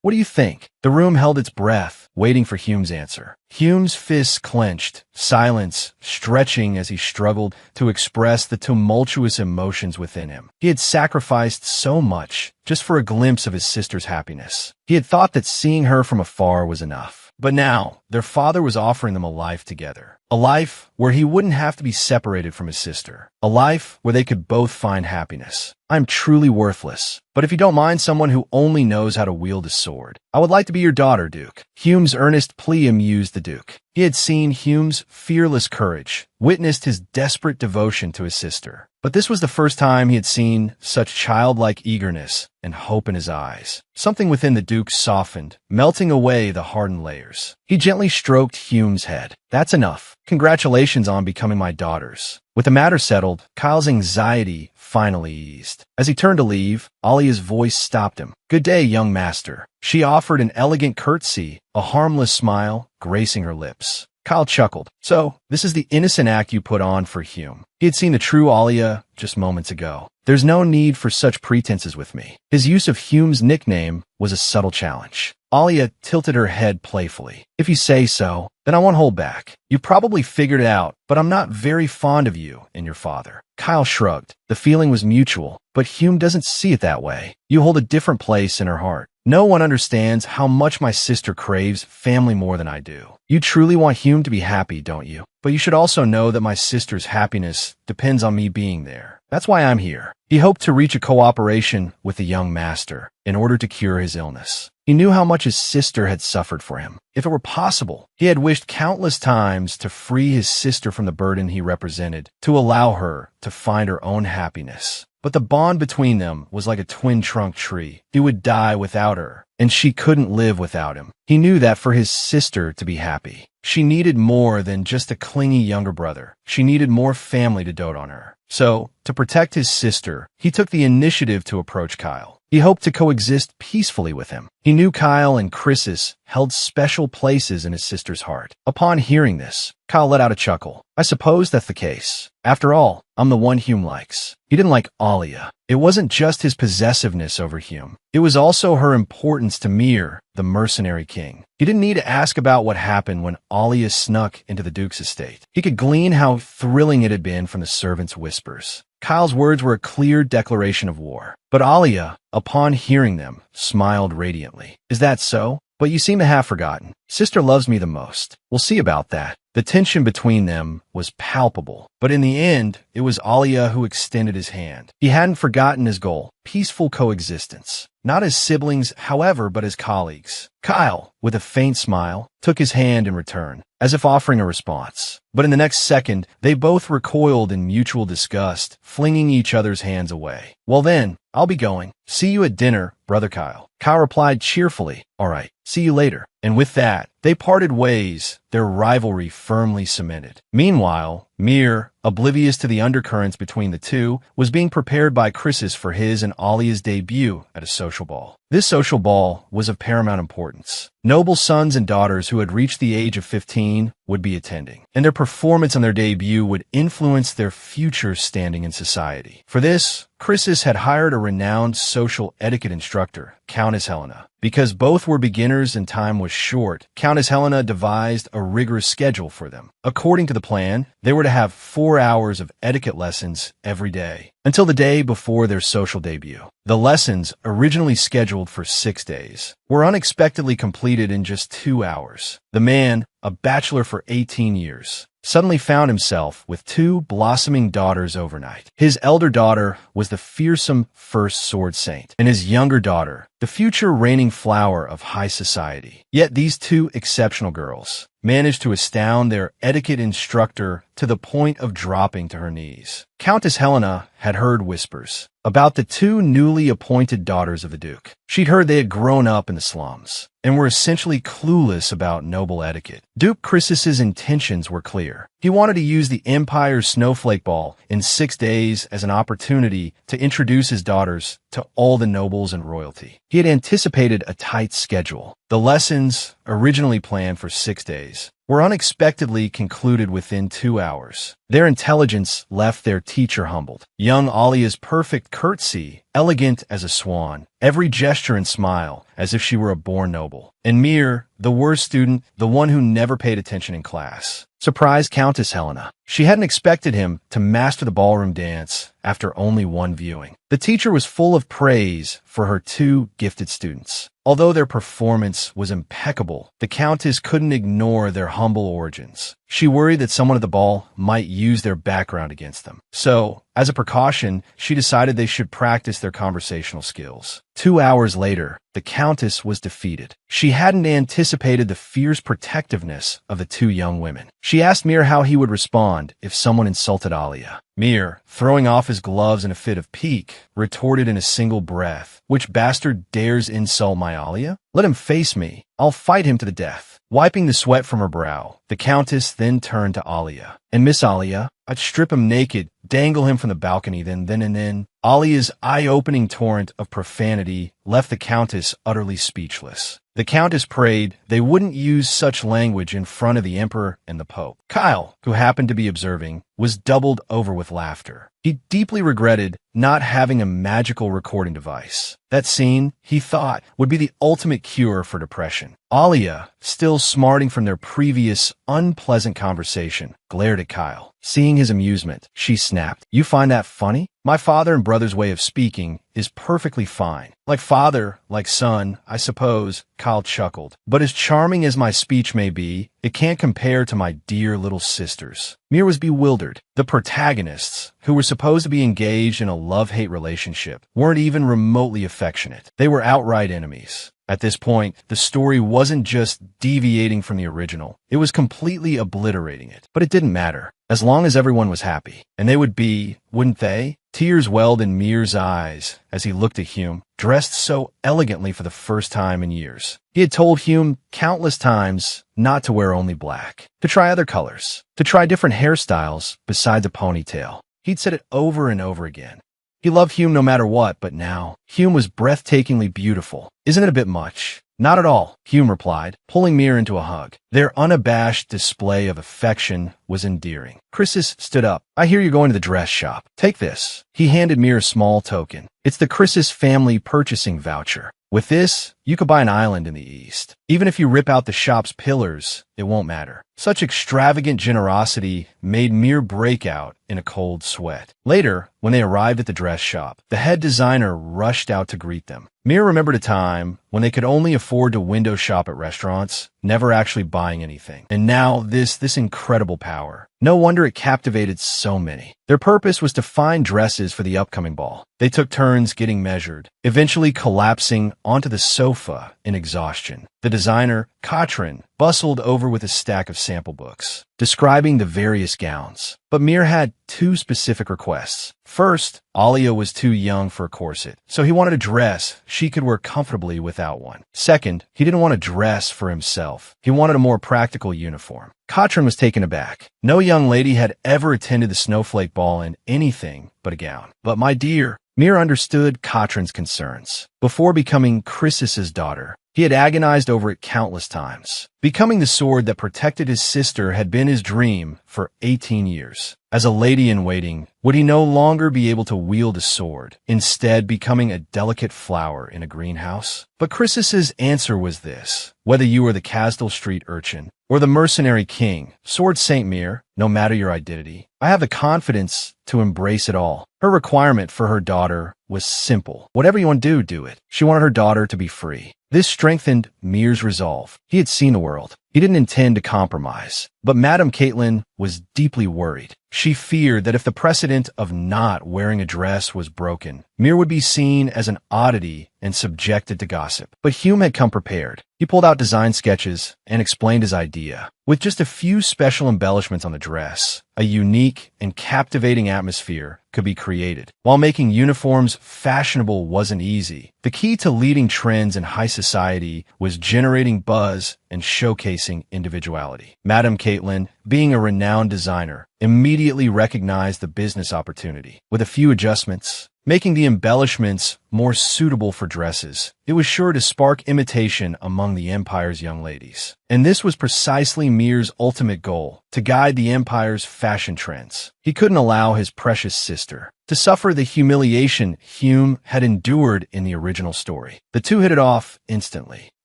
what do you think?" The room held its breath, waiting for Hume's answer. Hume's fists clenched, silence stretching as he struggled to express the tumultuous emotions within him. He had sacrificed so much just for a glimpse of his sister's happiness. He had thought that seeing her from afar was enough. But now, their father was offering them a life together. A life where he wouldn't have to be separated from his sister. A life where they could both find happiness. "I'm truly worthless. But if you don't mind someone who only knows how to wield a sword, I would like to be your daughter, Duke." Hume's earnest plea amused the Duke. He had seen Hume's fearless courage, witnessed his desperate devotion to his sister. But this was the first time he had seen such childlike eagerness and hope in his eyes. Something within the Duke softened, melting away the hardened layers. He gently stroked Hume's head. "That's enough. Congratulations on becoming my daughters." With the matter settled, Kyle's anxiety finally eased. As he turned to leave, Alia's voice stopped him. "Good day, young master." She offered an elegant curtsy, a harmless smile gracing her lips. Kyle chuckled. "So, this is the innocent act you put on for Hume." He had seen the true Alia just moments ago. "There's no need for such pretenses with me." His use of Hume's nickname was a subtle challenge. Alia tilted her head playfully. "If you say so, then I won't hold back. You probably figured it out, but I'm not very fond of you and your father." Kyle shrugged. The feeling was mutual, but Hume doesn't see it that way. "You hold a different place in her heart. No one understands how much my sister craves family more than I do. You truly want Hume to be happy, don't you? But you should also know that my sister's happiness depends on me being there. That's why I'm here." He hoped to reach a cooperation with the young master in order to cure his illness. He knew how much his sister had suffered for him. If it were possible, he had wished countless times to free his sister from the burden he represented, to allow her to find her own happiness. But the bond between them was like a twin-trunk tree. He would die without her, and she couldn't live without him. He knew that for his sister to be happy, she needed more than just a clingy younger brother. She needed more family to dote on her. So, to protect his sister, he took the initiative to approach Kyle. He hoped to coexist peacefully with him. He knew Kyle and Chrysis held special places in his sister's heart. Upon hearing this, Kyle let out a chuckle. "I suppose that's the case. After all, I'm the one Hume likes." He didn't like Alia. It wasn't just his possessiveness over Hume. It was also her importance to Mir, the mercenary king. He didn't need to ask about what happened when Alia snuck into the Duke's estate. He could glean how thrilling it had been from the servants' whispers. Kyle's words were a clear declaration of war. But Alia, upon hearing them, smiled radiantly. "Is that so? But you seem to have forgotten. Sister loves me the most. We'll see about that." The tension between them was palpable, but in the end, it was Alia who extended his hand. He hadn't forgotten his goal, peaceful coexistence. Not as siblings, however, but as colleagues. Kyle, with a faint smile, took his hand in return, as if offering a response. But in the next second, they both recoiled in mutual disgust, flinging each other's hands away. "Well then, I'll be going." "See you at dinner, brother Kyle." Kyle replied cheerfully, "All right, see you later." And with that, they parted ways, their rivalry firmly cemented. Meanwhile, Mir, oblivious to the undercurrents between the two, was being prepared by Chrysis for his and Alia's debut at a social ball. This social ball was of paramount importance. Noble sons and daughters who had reached the age of 15 would be attending, and their performance on their debut would influence their future standing in society. For this, Chrysis had hired a renowned social etiquette instructor, Countess Helena. Because both were beginners and time was short, Countess Helena devised a rigorous schedule for them. According to the plan, they were to have 4 hours of etiquette lessons every day, until the day before their social debut. The lessons, originally scheduled for 6 days, were unexpectedly completed in just 2 hours. The man, a bachelor for 18 years, suddenly found himself with 2 blossoming daughters overnight. His elder daughter was the fearsome first sword saint, and his younger daughter, the future reigning flower of high society. Yet these 2 exceptional girls managed to astound their etiquette instructor to the point of dropping to her knees. Countess Helena had heard whispers about the 2 newly appointed daughters of the Duke. She'd heard they had grown up in the slums and were essentially clueless about noble etiquette. Duke Chrysis's intentions were clear. He wanted to use the Empire's snowflake ball in 6 days as an opportunity to introduce his daughters to all the nobles and royalty. He had anticipated a tight schedule. The lessons, originally planned for 6 days, were unexpectedly concluded within 2 hours. Their intelligence left their teacher humbled. Young Alia's perfect curtsy, elegant as a swan, every gesture and smile as if she were a born noble. And Mir, the worst student, the one who never paid attention in class, surprised Countess Helena. She hadn't expected him to master the ballroom dance after only 1 viewing. The teacher was full of praise for her 2 gifted students. Although their performance was impeccable, the Countess couldn't ignore their humble origins. She worried that someone at the ball might use their background against them. So, as a precaution, she decided they should practice their conversational skills. 2 hours later, the Countess was defeated. She hadn't anticipated the fierce protectiveness of the 2 young women. She asked Mir how he would respond if someone insulted Alia. Mir, throwing off his gloves in a fit of pique, retorted in a single breath, "Which bastard dares insult my Alia? Let him face me. I'll fight him to the death." Wiping the sweat from her brow, the Countess then turned to Alia. "And Miss Alia, I'd strip him naked, dangle him from the balcony, then. Alia's eye-opening torrent of profanity left the Countess utterly speechless. The Countess prayed they wouldn't use such language in front of the Emperor and the Pope. Kyle, who happened to be observing, was doubled over with laughter. He deeply regretted not having a magical recording device. That scene, he thought, would be the ultimate cure for depression. Alia, still smarting from their previous unpleasant conversation, glared at Kyle. Seeing his amusement, she snapped, "You find that funny? My father and brother's way of speaking is perfectly fine. Like father, like son, I suppose," Kyle chuckled. "But as charming as my speech may be, it can't compare to my dear little sisters." Mir was bewildered. The protagonists, who were supposed to be engaged in a love-hate relationship, weren't even remotely affectionate. They were outright enemies. At this point, the story wasn't just deviating from the original, it was completely obliterating it. But it didn't matter, as long as everyone was happy. And they would be, wouldn't they? Tears welled in Mir's eyes as he looked at Hume, dressed so elegantly for the first time in years. He had told Hume countless times not to wear only black, to try other colors, to try different hairstyles besides a ponytail. He'd said it over and over again. He loved Hume no matter what, but now, Hume was breathtakingly beautiful. "Isn't it a bit much?" "Not at all," Hume replied, pulling Mir into a hug. Their unabashed display of affection was endearing. Chrysis stood up. "I hear you're going to the dress shop. Take this." He handed Mir a small token. "It's the Chrysis family purchasing voucher. With this, you could buy an island in the East. Even if you rip out the shop's pillars, it won't matter." Such extravagant generosity made Mir break out in a cold sweat. Later, when they arrived at the dress shop, the head designer rushed out to greet them. Mir remembered a time when they could only afford to window shop at restaurants, never actually buying anything. And now this incredible power. No wonder it captivated so many. Their purpose was to find dresses for the upcoming ball. They took turns getting measured, eventually collapsing onto the sofa in exhaustion. The designer, Katrin, bustled over with a stack of sample books, describing the various gowns. But Mir had two specific requests. First, Alia was too young for a corset, so he wanted a dress she could wear comfortably without one. Second, he didn't want a dress for himself. He wanted a more practical uniform. Katrin was taken aback. No young lady had ever attended the snowflake ball in anything but a gown. But my dear, Mir understood Katrin's concerns. Before becoming Chrysus's daughter, he had agonized over it countless times. Becoming the sword that protected his sister had been his dream for 18 years. As a lady-in-waiting, would he no longer be able to wield a sword, instead becoming a delicate flower in a greenhouse? But Chrysus's answer was this: whether you are the Casdal Street urchin or the mercenary king, Sword Saint Mir, no matter your identity, I have the confidence to embrace it all. Her requirement for her daughter was simple. Whatever you want to do, do it. She wanted her daughter to be free. This strengthened Mir's resolve. He had seen the world. He didn't intend to compromise. But Madame Caitlin was deeply worried. She feared that if the precedent of not wearing a dress was broken, Mir would be seen as an oddity and subjected to gossip. But Hume had come prepared. He pulled out design sketches and explained his idea. With just a few special embellishments on the dress, a unique and captivating atmosphere could be created. While making uniforms fashionable wasn't easy, the key to leading trends in high society was generating buzz and showcasing individuality. Madame Caitlin, being a renowned designer, immediately recognized the business opportunity. With a few adjustments, making the embellishments more suitable for dresses, it was sure to spark imitation among the Empire's young ladies. And this was precisely Mir's ultimate goal, to guide the Empire's fashion trends. He couldn't allow his precious sister to suffer the humiliation Hume had endured in the original story. The two hit it off instantly.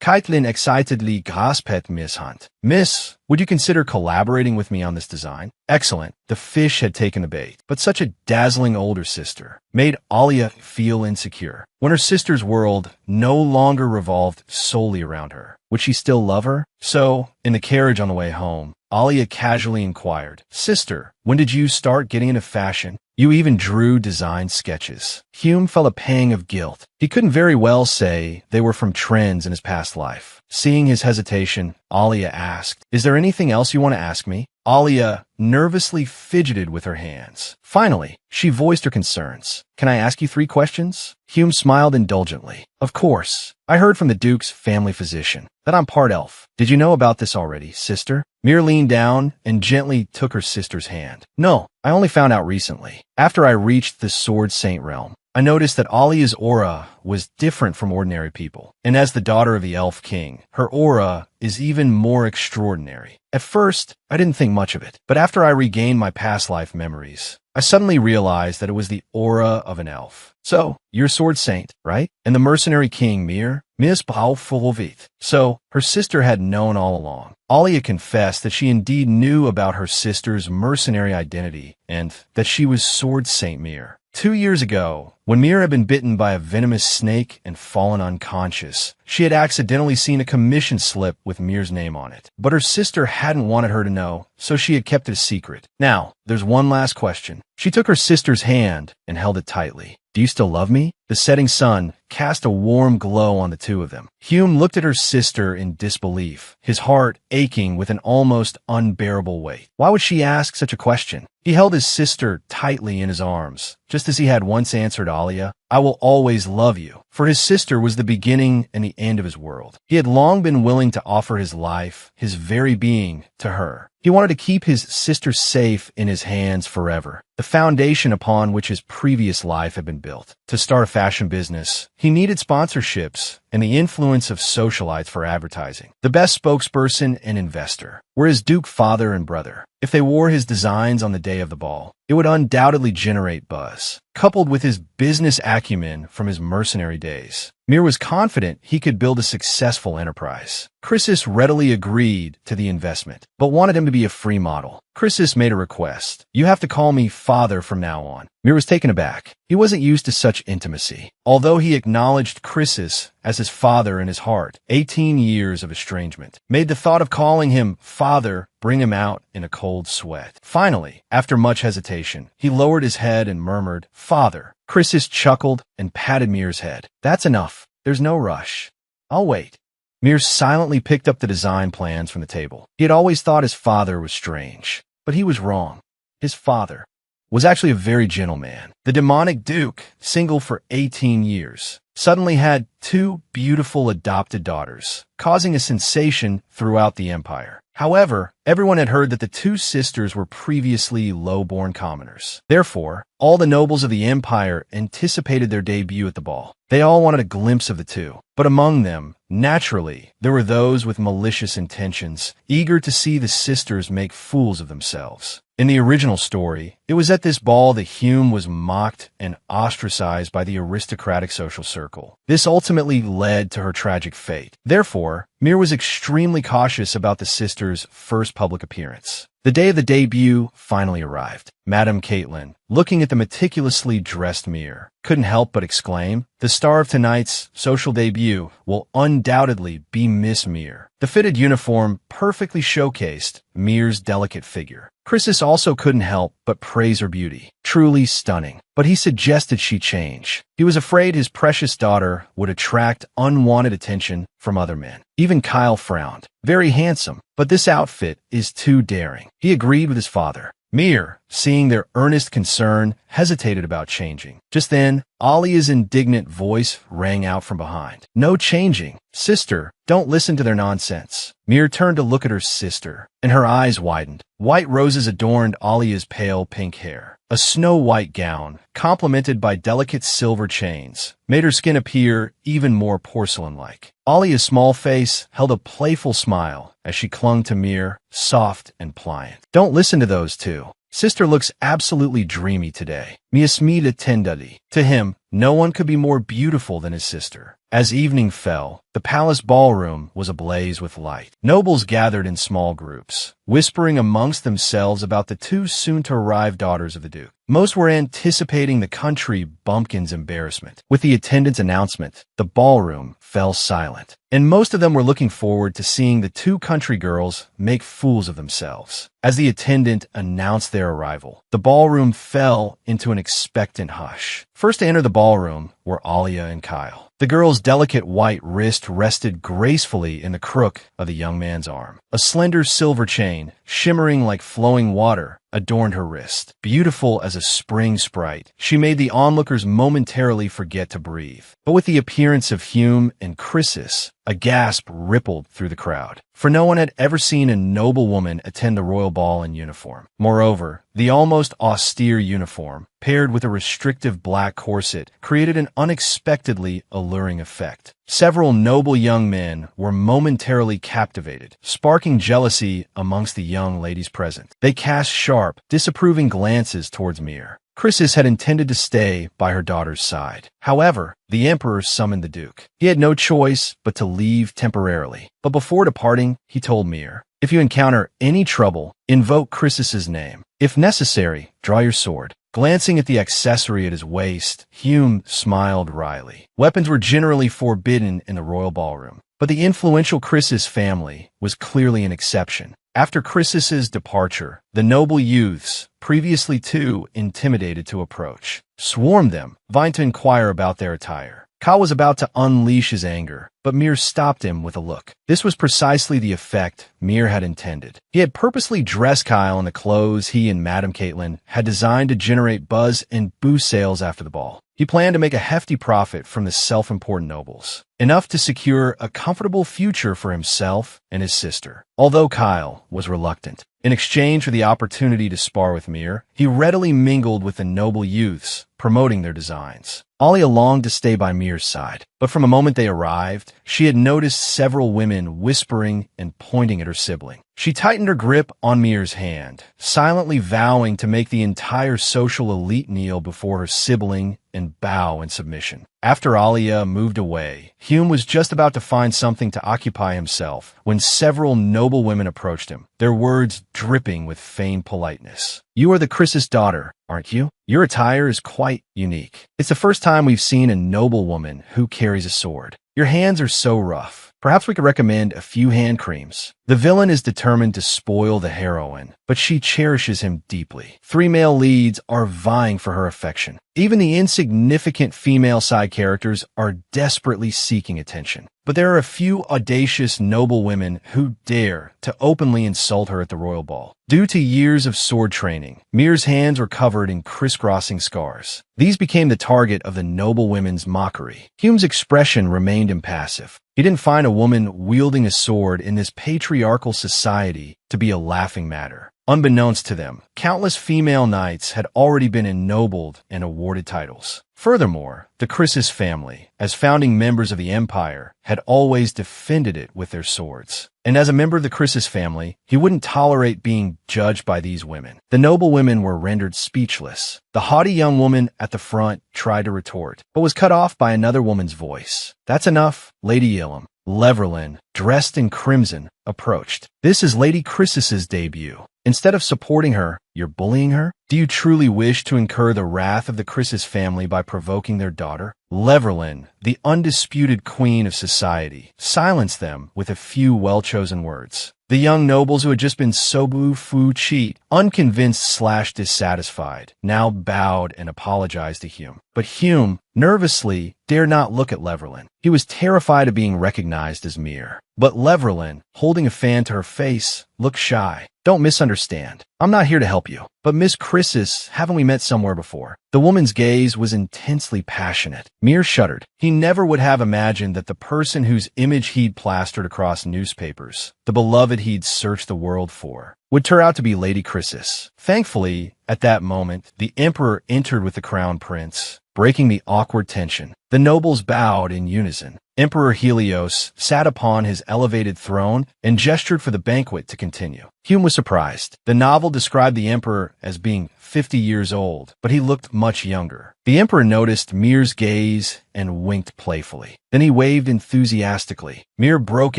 Caitlin excitedly gasped at Miss Hunt. "Miss, would you consider collaborating with me on this design?" Excellent. The fish had taken the bait. But such a dazzling older sister made Alia feel insecure. When her sister's world no longer revolved solely around her, would she still love her? So, in the carriage on the way home, Alia casually inquired, "Sister, when did you start getting into fashion? You even drew design sketches." Hume felt a pang of guilt. He couldn't very well say they were from trends in his past life. Seeing his hesitation, Alia asked, "Is there anything else you want to ask me?" Alia nervously fidgeted with her hands. Finally, she voiced her concerns. "Can I ask you 3 questions?" Hume smiled indulgently. "Of course. I heard from the Duke's family physician that I'm part elf. Did you know about this already, sister?" Mir leaned down and gently took her sister's hand. "No, I only found out recently. After I reached the Sword Saint realm, I noticed that Alia's aura was different from ordinary people. And as the daughter of the Elf King, her aura is even more extraordinary. At first, I didn't think much of it. But after I regained my past life memories, I suddenly realized that it was the aura of an elf. So, you're Sword Saint, right? And the mercenary king, Mir? Miss Paufolovit. So, her sister had known all along. Alia confessed that she indeed knew about her sister's mercenary identity and that she was Sword Saint Mir. 2 years ago, when Mir had been bitten by a venomous snake and fallen unconscious, she had accidentally seen a commission slip with Mir's name on it. But her sister hadn't wanted her to know, so she had kept it a secret. Now, there's one last question. She took her sister's hand and held it tightly. "Do you still love me?" The setting sun cast a warm glow on the two of them. Hume looked at her sister in disbelief, his heart aching with an almost unbearable weight. Why would she ask such a question? He held his sister tightly in his arms, just as he had once answered Alia, "I will always love you." For his sister was the beginning and the end of his world. He had long been willing to offer his life, his very being, to her. He wanted to keep his sister safe in his hands forever, the foundation upon which his previous life had been built. To start a fashion business, he needed sponsorships and the influence of socialites for advertising. The best spokesperson and investor were his Duke father and brother. If they wore his designs on the day of the ball, it would undoubtedly generate buzz. Coupled with his business acumen from his mercenary days, Mir was confident he could build a successful enterprise. Chrysus readily agreed to the investment, but wanted him to be a free model. Chrysus made a request. "You have to call me father from now on." Mir was taken aback. He wasn't used to such intimacy. Although he acknowledged Chrysus as his father in his heart. 18 years of estrangement made the thought of calling him father bring him out in a cold sweat. Finally, after much hesitation, he lowered his head and murmured, "Father." Chrysis chuckled and patted Mir's head. "That's enough. There's no rush. I'll wait." Mir silently picked up the design plans from the table. He had always thought his father was strange, but he was wrong. His father was actually a very gentle man. The demonic duke, single for 18 years, suddenly had two beautiful adopted daughters, causing a sensation throughout the empire. However, everyone had heard that the two sisters were previously low-born commoners. Therefore, all the nobles of the empire anticipated their debut at the ball. They all wanted a glimpse of the two. But among them, naturally, there were those with malicious intentions, eager to see the sisters make fools of themselves. In the original story, it was at this ball that Hume was mocked and ostracized by the aristocratic social circle. This ultimately led to her tragic fate. Therefore, Mir was extremely cautious about the sisters' first public appearance. The day of the debut finally arrived. Madame Caitlin, looking at the meticulously dressed Mir, couldn't help but exclaim, "The star of tonight's social debut will undoubtedly be Miss Mir." The fitted uniform perfectly showcased Mir's delicate figure. Chrysis also couldn't help but praise her beauty. Truly stunning. But he suggested she change. He was afraid his precious daughter would attract unwanted attention from other men. Even Kyle frowned. "Very handsome, but this outfit is too daring." He agreed with his father. Mir, seeing their earnest concern, hesitated about changing. Just then, Alia's indignant voice rang out from behind. "No changing. Sister, don't listen to their nonsense." Mir turned to look at her sister, and her eyes widened. White roses adorned Alia's pale pink hair. A snow-white gown, complemented by delicate silver chains, made her skin appear even more porcelain-like. Alia's small face held a playful smile as she clung to Mir, soft and pliant. "Don't listen to those two. Sister looks absolutely dreamy today." Miasmida Tendadi. To him, no one could be more beautiful than his sister. As evening fell, the palace ballroom was ablaze with light. Nobles gathered in small groups, whispering amongst themselves about the two soon-to-arrive daughters of the Duke. Most were anticipating the country bumpkin's embarrassment. With the attendant's announcement, the ballroom fell silent, and most of them were looking forward to seeing the two country girls make fools of themselves. As the attendant announced their arrival, the ballroom fell into an expectant hush. First to enter the ballroom were Alia and Kyle. The girl's delicate white wrist rested gracefully in the crook of the young man's arm. A slender silver chain, shimmering like flowing water, adorned her wrist. Beautiful as a spring sprite, she made the onlookers momentarily forget to breathe. But with the appearance of Hume and Chrysis, a gasp rippled through the crowd, for no one had ever seen a noble woman attend the royal ball in uniform. Moreover, the almost austere uniform, paired with a restrictive black corset, created an unexpectedly alluring effect. Several noble young men were momentarily captivated, sparking jealousy amongst the young ladies present. They cast sharp, disapproving glances towards Mir. Chrysis had intended to stay by her daughter's side. However, the emperor summoned the duke. He had no choice but to leave temporarily. But before departing, he told Mir, "If you encounter any trouble, invoke Chrysis's name. If necessary, draw your sword." Glancing at the accessory at his waist, Hume smiled wryly. Weapons were generally forbidden in the royal ballroom, but the influential Chrysis family was clearly an exception. After Chrysis's departure, the noble youths, previously too intimidated to approach, swarmed them, vying to inquire about their attire. Kyle was about to unleash his anger, but Mir stopped him with a look. This was precisely the effect Mir had intended. He had purposely dressed Kyle in the clothes he and Madame Caitlin had designed to generate buzz and boost sales after the ball. He planned to make a hefty profit from the self-important nobles, enough to secure a comfortable future for himself and his sister. Although Kyle was reluctant, in exchange for the opportunity to spar with Mir, he readily mingled with the noble youths, promoting their designs. Alia longed to stay by Mir's side, but from the moment they arrived, she had noticed several women whispering and pointing at her sibling. She tightened her grip on Mir's hand, silently vowing to make the entire social elite kneel before her sibling and bow in submission. After Alia moved away, Hume was just about to find something to occupy himself when several noble women approached him, their words dripping with feigned politeness. "You are the Chrysis daughter, aren't you? Your attire is quite unique. It's the first time we've seen a noble woman who carries a sword." Your hands are so rough. Perhaps we could recommend a few hand creams. The villain is determined to spoil the heroine, but she cherishes him deeply. 3 male leads are vying for her affection. Even the insignificant female side characters are desperately seeking attention. But there are a few audacious, noble women who dare to openly insult her at the royal ball. Due to years of sword training, Mir's hands were covered in crisscrossing scars. These became the target of the noble women's mockery. Hume's expression remained impassive. He didn't find a woman wielding a sword in this patriarchal society to be a laughing matter. Unbeknownst to them, countless female knights had already been ennobled and awarded titles. Furthermore, the Chrysis family, as founding members of the empire, had always defended it with their swords. And as a member of the Chrysis family, he wouldn't tolerate being judged by these women. The noble women were rendered speechless. The haughty young woman at the front tried to retort, but was cut off by another woman's voice. "That's enough, Lady Ilum." Leverlin, dressed in crimson, approached. "This is Lady Chrysis's debut. Instead of supporting her, you're bullying her? Do you truly wish to incur the wrath of the Chrysis family by provoking their daughter?" Leverlin, the undisputed queen of society, silenced them with a few well-chosen words. The young nobles who had just been sobu fu cheat, unconvinced/dissatisfied, now bowed and apologized to Hume. But Hume, nervously, dared not look at Leverlin. He was terrified of being recognized as Mir. But Leverlin, holding a fan to her face, looked shy. "Don't misunderstand. I'm not here to help you. But Miss Chrysis, haven't we met somewhere before?" The woman's gaze was intensely passionate. Mir shuddered. He never would have imagined that the person whose image he'd plastered across newspapers, the beloved he'd searched the world for, would turn out to be Lady Chrysis. Thankfully, at that moment, the emperor entered with the crown prince, breaking the awkward tension. The nobles bowed in unison. Emperor Helios sat upon his elevated throne and gestured for the banquet to continue. Hume was surprised. The novel described the emperor as being 50 years old, but he looked much younger. The emperor noticed Mir's gaze and winked playfully. Then he waved enthusiastically. Mir broke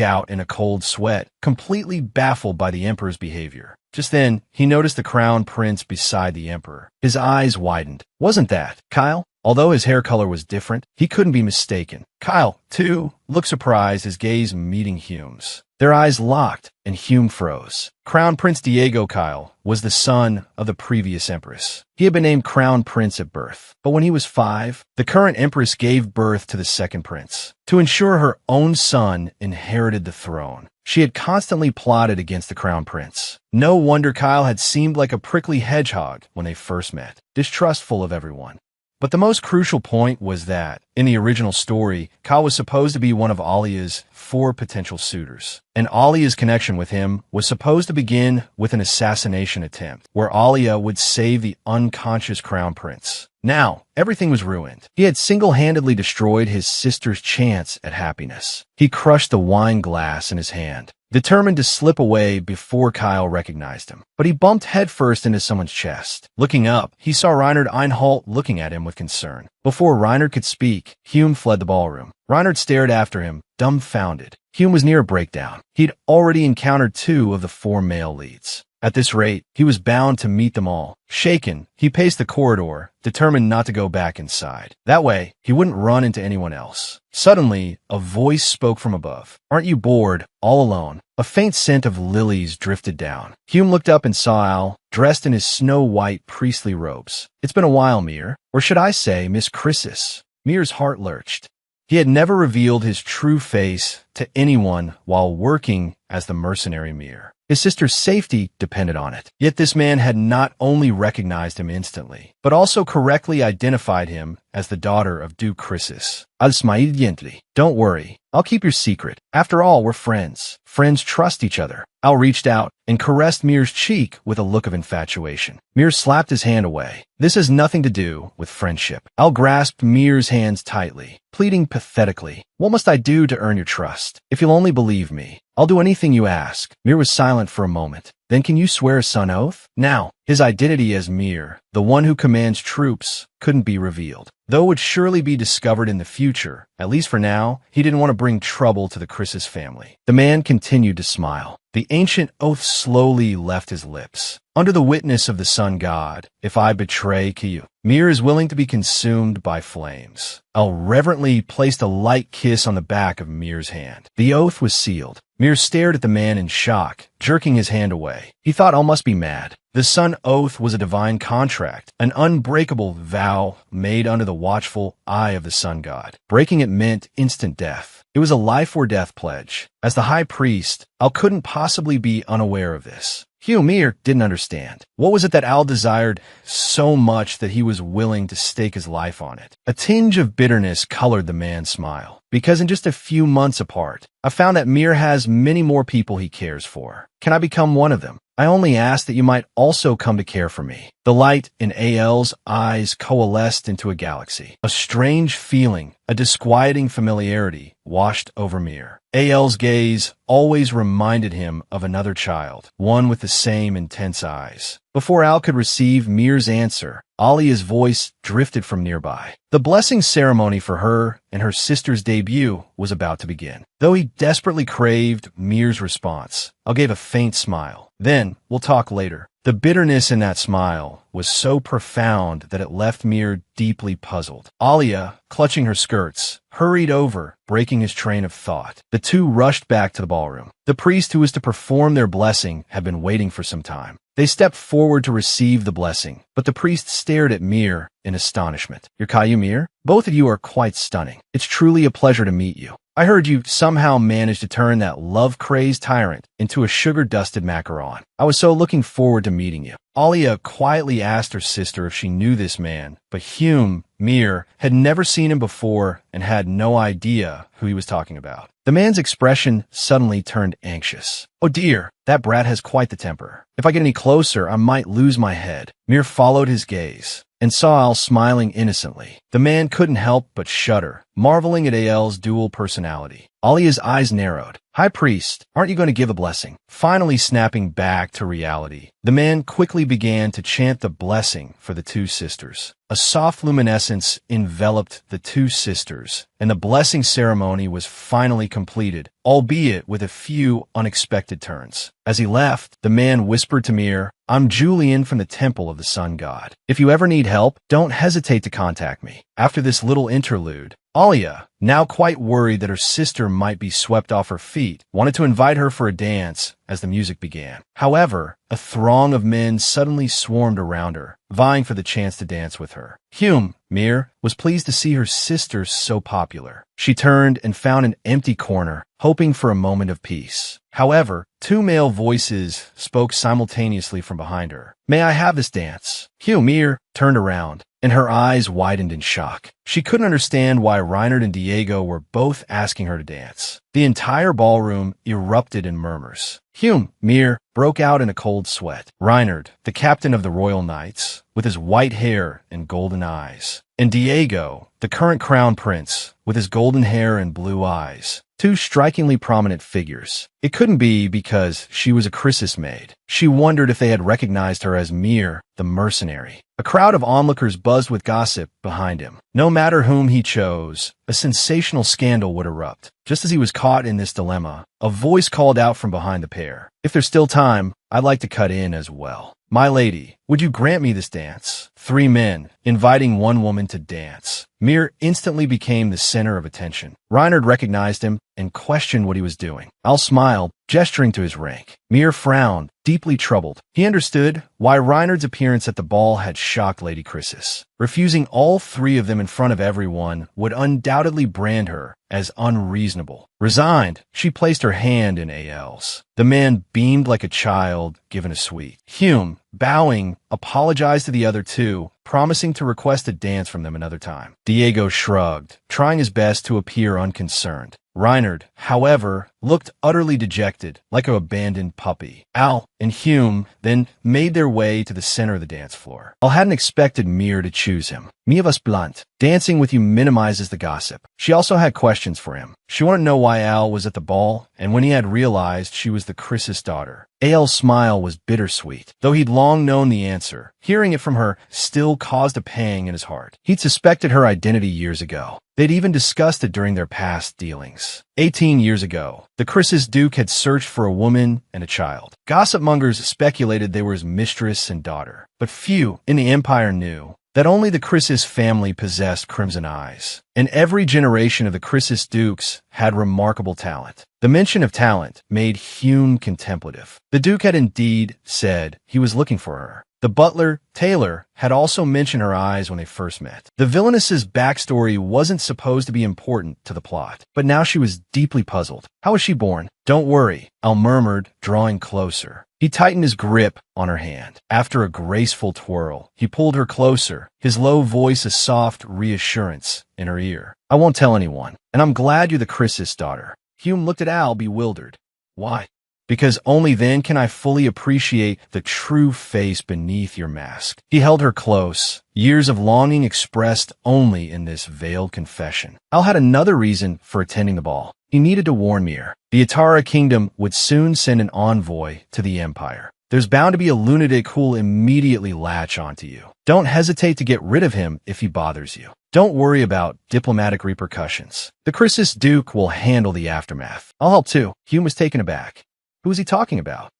out in a cold sweat, completely baffled by the emperor's behavior. Just then, he noticed the crown prince beside the emperor. His eyes widened. Wasn't that Kyle? Although his hair color was different, he couldn't be mistaken. Kyle, too, looked surprised, his gaze meeting Hume's. Their eyes locked, and Hume froze. Crown Prince Diego Kyle was the son of the previous empress. He had been named Crown Prince at birth, but when he was 5, the current empress gave birth to the second prince. To ensure her own son inherited the throne, she had constantly plotted against the crown prince. No wonder Kyle had seemed like a prickly hedgehog when they first met, distrustful of everyone. But the most crucial point was that, in the original story, Kyle was supposed to be one of Alia's 4 potential suitors. And Alia's connection with him was supposed to begin with an assassination attempt, where Alia would save the unconscious crown prince. Now, everything was ruined. He had single-handedly destroyed his sister's chance at happiness. He crushed the wine glass in his hand, determined to slip away before Kyle recognized him. But he bumped headfirst into someone's chest. Looking up, he saw Reinhard Einhalt looking at him with concern. Before Reinhard could speak, Hume fled the ballroom. Reinhard stared after him, dumbfounded. Hume was near a breakdown. He'd already encountered 2 of the 4 male leads. At this rate, he was bound to meet them all. Shaken, he paced the corridor, determined not to go back inside. That way, he wouldn't run into anyone else. Suddenly, a voice spoke from above. "Aren't you bored, all alone?" A faint scent of lilies drifted down. Hume looked up and saw Al, dressed in his snow-white priestly robes. "It's been a while, Mir. Or should I say, Miss Chrysis?" Mir's heart lurched. He had never revealed his true face to anyone while working as the mercenary Mir. His sister's safety depended on it. Yet this man had not only recognized him instantly, but also correctly identified him as the daughter of Duke Chrysis. "Al-Smaïdiently. Don't worry. I'll keep your secret. After all, we're friends. Friends trust each other." Al reached out and caressed Mir's cheek with a look of infatuation. Mir slapped his hand away. "This has nothing to do with friendship." Al grasped Mir's hands tightly, pleading pathetically, "What must I do to earn your trust? If you'll only believe me, I'll do anything you ask." Mir was silent for a moment. Then can you swear a son oath? Now, his identity as Mir, the one who commands troops, couldn't be revealed. Though it would surely be discovered in the future, at least for now, he didn't want to bring trouble to the Chrysis family. The man continued to smile. The ancient oath slowly left his lips. Under the witness of the sun god, if I betray Kiyu, Mir is willing to be consumed by flames. El reverently placed a light kiss on the back of Mir's hand. The oath was sealed. Mir stared at the man in shock, jerking his hand away. He thought all must be mad. The sun oath was a divine contract, an unbreakable vow made under the watchful eye of the sun god. Breaking it meant instant death. It was a life-or-death pledge. As the high priest, Al couldn't possibly be unaware of this. Mir didn't understand. What was it that Al desired so much that he was willing to stake his life on it? A tinge of bitterness colored the man's smile. Because in just a few months apart, I found that Mir has many more people he cares for. Can I become one of them? I only ask that you might also come to care for me. The light in Al's eyes coalesced into a galaxy. A strange feeling, a disquieting familiarity, washed over Mir. Al's gaze always reminded him of another child, one with the same intense eyes. Before Al could receive Mir's answer, Alia's voice drifted from nearby. The blessing ceremony for her and her sister's debut was about to begin. Though he desperately craved Mir's response, Al gave a faint smile. Then, we'll talk later. The bitterness in that smile was so profound that it left Mir deeply puzzled. Alia, clutching her skirts, hurried over, breaking his train of thought. The two rushed back to the ballroom. The priest who was to perform their blessing had been waiting for some time. They stepped forward to receive the blessing, but the priest stared at Mir in astonishment. You're Caillou Mir? Both of you are quite stunning. It's truly a pleasure to meet you. I heard you somehow managed to turn that love-crazed tyrant into a sugar-dusted macaron. I was so looking forward to meeting you. Alia quietly asked her sister if she knew this man, but Mir, had never seen him before and had no idea who he was talking about. The man's expression suddenly turned anxious. Oh dear, that brat has quite the temper. If I get any closer, I might lose my head. Mir followed his gaze and saw Al smiling innocently. The man couldn't help but shudder, marveling at Al's dual personality. Alia's eyes narrowed. High Priest, aren't you going to give a blessing? Finally snapping back to reality, the man quickly began to chant the blessing for the two sisters. A soft luminescence enveloped the two sisters, and the blessing ceremony was finally completed, albeit with a few unexpected turns. As he left, the man whispered to Mir, I'm Julian from the Temple of the Sun God. If you ever need help, don't hesitate to contact me. After this little interlude, Alia, now quite worried that her sister might be swept off her feet, wanted to invite her for a dance as the music began. However, a throng of men suddenly swarmed around her, vying for the chance to dance with her. Mir was pleased to see her sister so popular. She turned and found an empty corner, hoping for a moment of peace. However, two male voices spoke simultaneously from behind her. May I have this dance? Mir turned around, and her eyes widened in shock. She couldn't understand why Reinhard and Diego were both asking her to dance. The entire ballroom erupted in murmurs. Mir broke out in a cold sweat. Reinhard, the captain of the Royal Knights, with his white hair and golden eyes, and Diego, the current crown prince, with his golden hair and blue eyes. Two strikingly prominent figures. It couldn't be because she was a Chrysis maid. She wondered if they had recognized her as Mir, the mercenary. A crowd of onlookers buzzed with gossip behind him. No matter whom he chose, a sensational scandal would erupt. Just as he was caught in this dilemma, a voice called out from behind the pair. If there's still time, I'd like to cut in as well. My lady, would you grant me this dance? Three men, inviting one woman to dance. Mir instantly became the center of attention. Reinhard recognized him and questioned what he was doing. Al smiled, gesturing to his rank. Mir frowned, deeply troubled. He understood why Reinhard's appearance at the ball had shocked Lady Chrysis. Refusing all three of them in front of everyone would undoubtedly brand her as unreasonable. Resigned, she placed her hand in Al's. The man beamed like a child given a sweet. Bowing, apologized to the other two, promising to request a dance from them another time. Diego shrugged, trying his best to appear unconcerned. Reinhard, however, looked utterly dejected, like an abandoned puppy. Al and Hume then made their way to the center of the dance floor. Al hadn't expected Mir to choose him. Me was blunt. Dancing with you minimizes the gossip. She also had questions for him. She wanted to know why Al was at the ball, and when he had realized she was the Chris's daughter. Al's smile was bittersweet, though he'd long known the answer. Hearing it from her still caused a pang in his heart. He'd suspected her identity years ago. They'd even discussed it during their past dealings. 18 years ago, the Chris's Duke had searched for a woman and a child. Gossip mongers speculated they were his mistress and daughter, but few in the Empire knew that only the Chris's family possessed crimson eyes, and every generation of the Chris's Dukes had remarkable talent. The mention of talent made Hume contemplative. The Duke had indeed said he was looking for her. The butler, Taylor, had also mentioned her eyes when they first met. The villainess's backstory wasn't supposed to be important to the plot, but now she was deeply puzzled. How was she born? Don't worry, Al murmured, drawing closer. He tightened his grip on her hand. After a graceful twirl, he pulled her closer, his low voice a soft reassurance in her ear. I won't tell anyone, and I'm glad you're the Chris's daughter. Hume looked at Al, bewildered. Why? Because only then can I fully appreciate the true face beneath your mask. He held her close, years of longing expressed only in this veiled confession. Al had another reason for attending the ball. He needed to warn Mir. The Atara kingdom would soon send an envoy to the Empire. There's bound to be a lunatic who'll immediately latch onto you. Don't hesitate to get rid of him if he bothers you. Don't worry about diplomatic repercussions. The Chris's Duke will handle the aftermath. I'll help too. Hume was taken aback. Who was he talking about?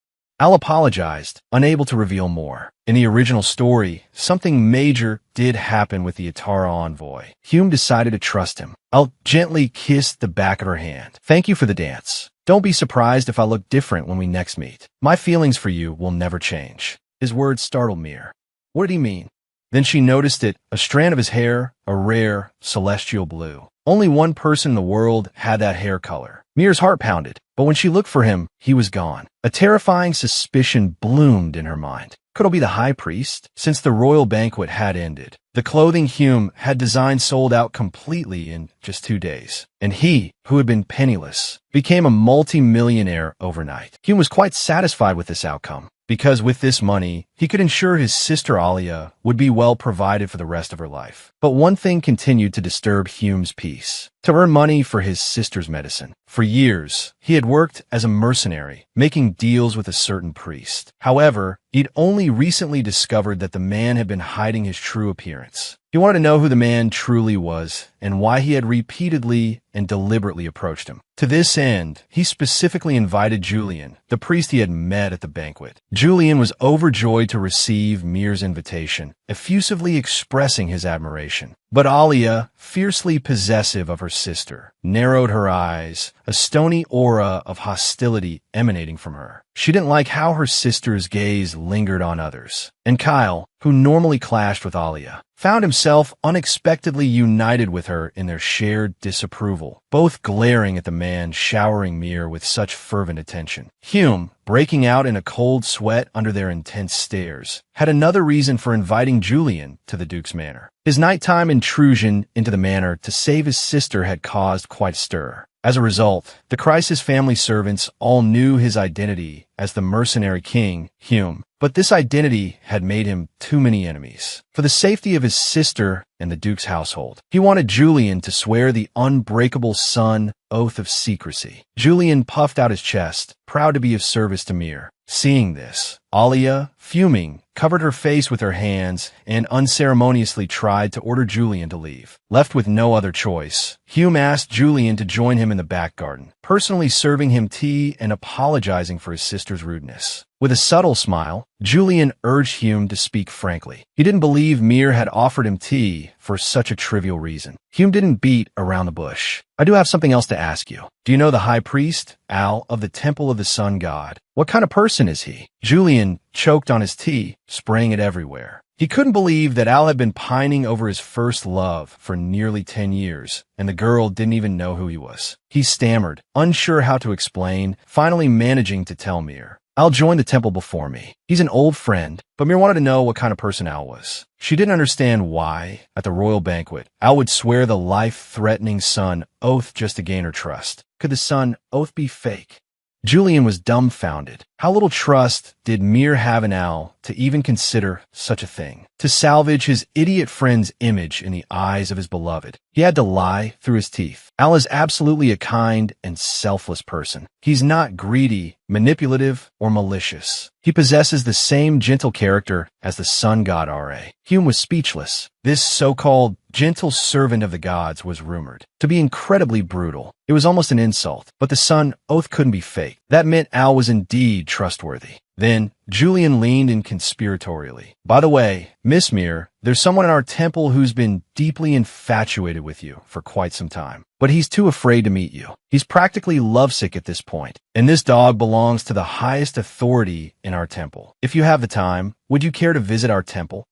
Al apologized, unable to reveal more. In the original story, something major did happen with the Atara envoy. Hume decided to trust him. Al gently kissed the back of her hand. Thank you for the dance. Don't be surprised if I look different when we next meet. My feelings for you will never change. His words startled Mir. What did he mean? Then she noticed it, a strand of his hair, a rare, celestial blue. Only one person in the world had that hair color. Mir's heart pounded, but when she looked for him, he was gone. A terrifying suspicion bloomed in her mind. Could it be the high priest? Since the royal banquet had ended, the clothing Hume had designed sold out completely in just 2 days. And he, who had been penniless, became a multi-millionaire overnight. Hume was quite satisfied with this outcome, because with this money, he could ensure his sister Alia would be well provided for the rest of her life. But one thing continued to disturb Hume's peace: to earn money for his sister's medicine. For years, he had worked as a mercenary, making deals with a certain priest. However, he'd only recently discovered that the man had been hiding his true appearance. He wanted to know who the man truly was and why he had repeatedly and deliberately approached him. To this end, he specifically invited Julian, the priest he had met at the banquet. Julian was overjoyed to receive Mir's invitation, effusively expressing his admiration. But Alia, fiercely possessive of her sister, narrowed her eyes, a stony aura of hostility emanating from her. She didn't like how her sister's gaze lingered on others. And Kyle, who normally clashed with Alia, found himself unexpectedly united with her in their shared disapproval, both glaring at the man showering Mir with such fervent attention. Hume, breaking out in a cold sweat under their intense stares, had another reason for inviting Julian to the Duke's manor. His nighttime intrusion into the manor to save his sister had caused quite a stir. As a result, the Crisis family servants all knew his identity as the mercenary king, Hume, but this identity had made him too many enemies. For the safety of his sister and the Duke's household, he wanted Julian to swear the unbreakable son oath of secrecy. Julian puffed out his chest, proud to be of service to Mir. Seeing this, Alia, fuming, covered her face with her hands and unceremoniously tried to order Julian to leave. Left with no other choice, Hume asked Julian to join him in the back garden, personally serving him tea and apologizing for his sister's rudeness. With a subtle smile, Julian urged Hume to speak frankly. He didn't believe Mir had offered him tea for such a trivial reason. Hume didn't beat around the bush. I do have something else to ask you. Do you know the high priest, Al, of the Temple of the Sun God? What kind of person is he? Julian choked on his tea, spraying it everywhere. He couldn't believe that Al had been pining over his first love for nearly 10 years, and the girl didn't even know who he was. He stammered, unsure how to explain, finally managing to tell Mir. Al joined the temple before me. He's an old friend, but Mir wanted to know what kind of person Al was. She didn't understand why, at the royal banquet, Al would swear the life-threatening son oath just to gain her trust. Could the son oath be fake? Julian was dumbfounded. How little trust did Mir have in Al to even consider such a thing? To salvage his idiot friend's image in the eyes of his beloved, he had to lie through his teeth. Al is absolutely a kind and selfless person. He's not greedy, manipulative, or malicious. He possesses the same gentle character as the sun god Ra. Hume was speechless. This so-called gentle servant of the gods was rumored to be incredibly brutal. It was almost an insult, but the sun oath couldn't be fake. That meant Al was indeed trustworthy. Then, Julian leaned in conspiratorially. By the way, Miss Mir, there's someone in our temple who's been deeply infatuated with you for quite some time. But he's too afraid to meet you. He's practically lovesick at this point. And this dog belongs to the highest authority in our temple. If you have the time, would you care to visit our temple?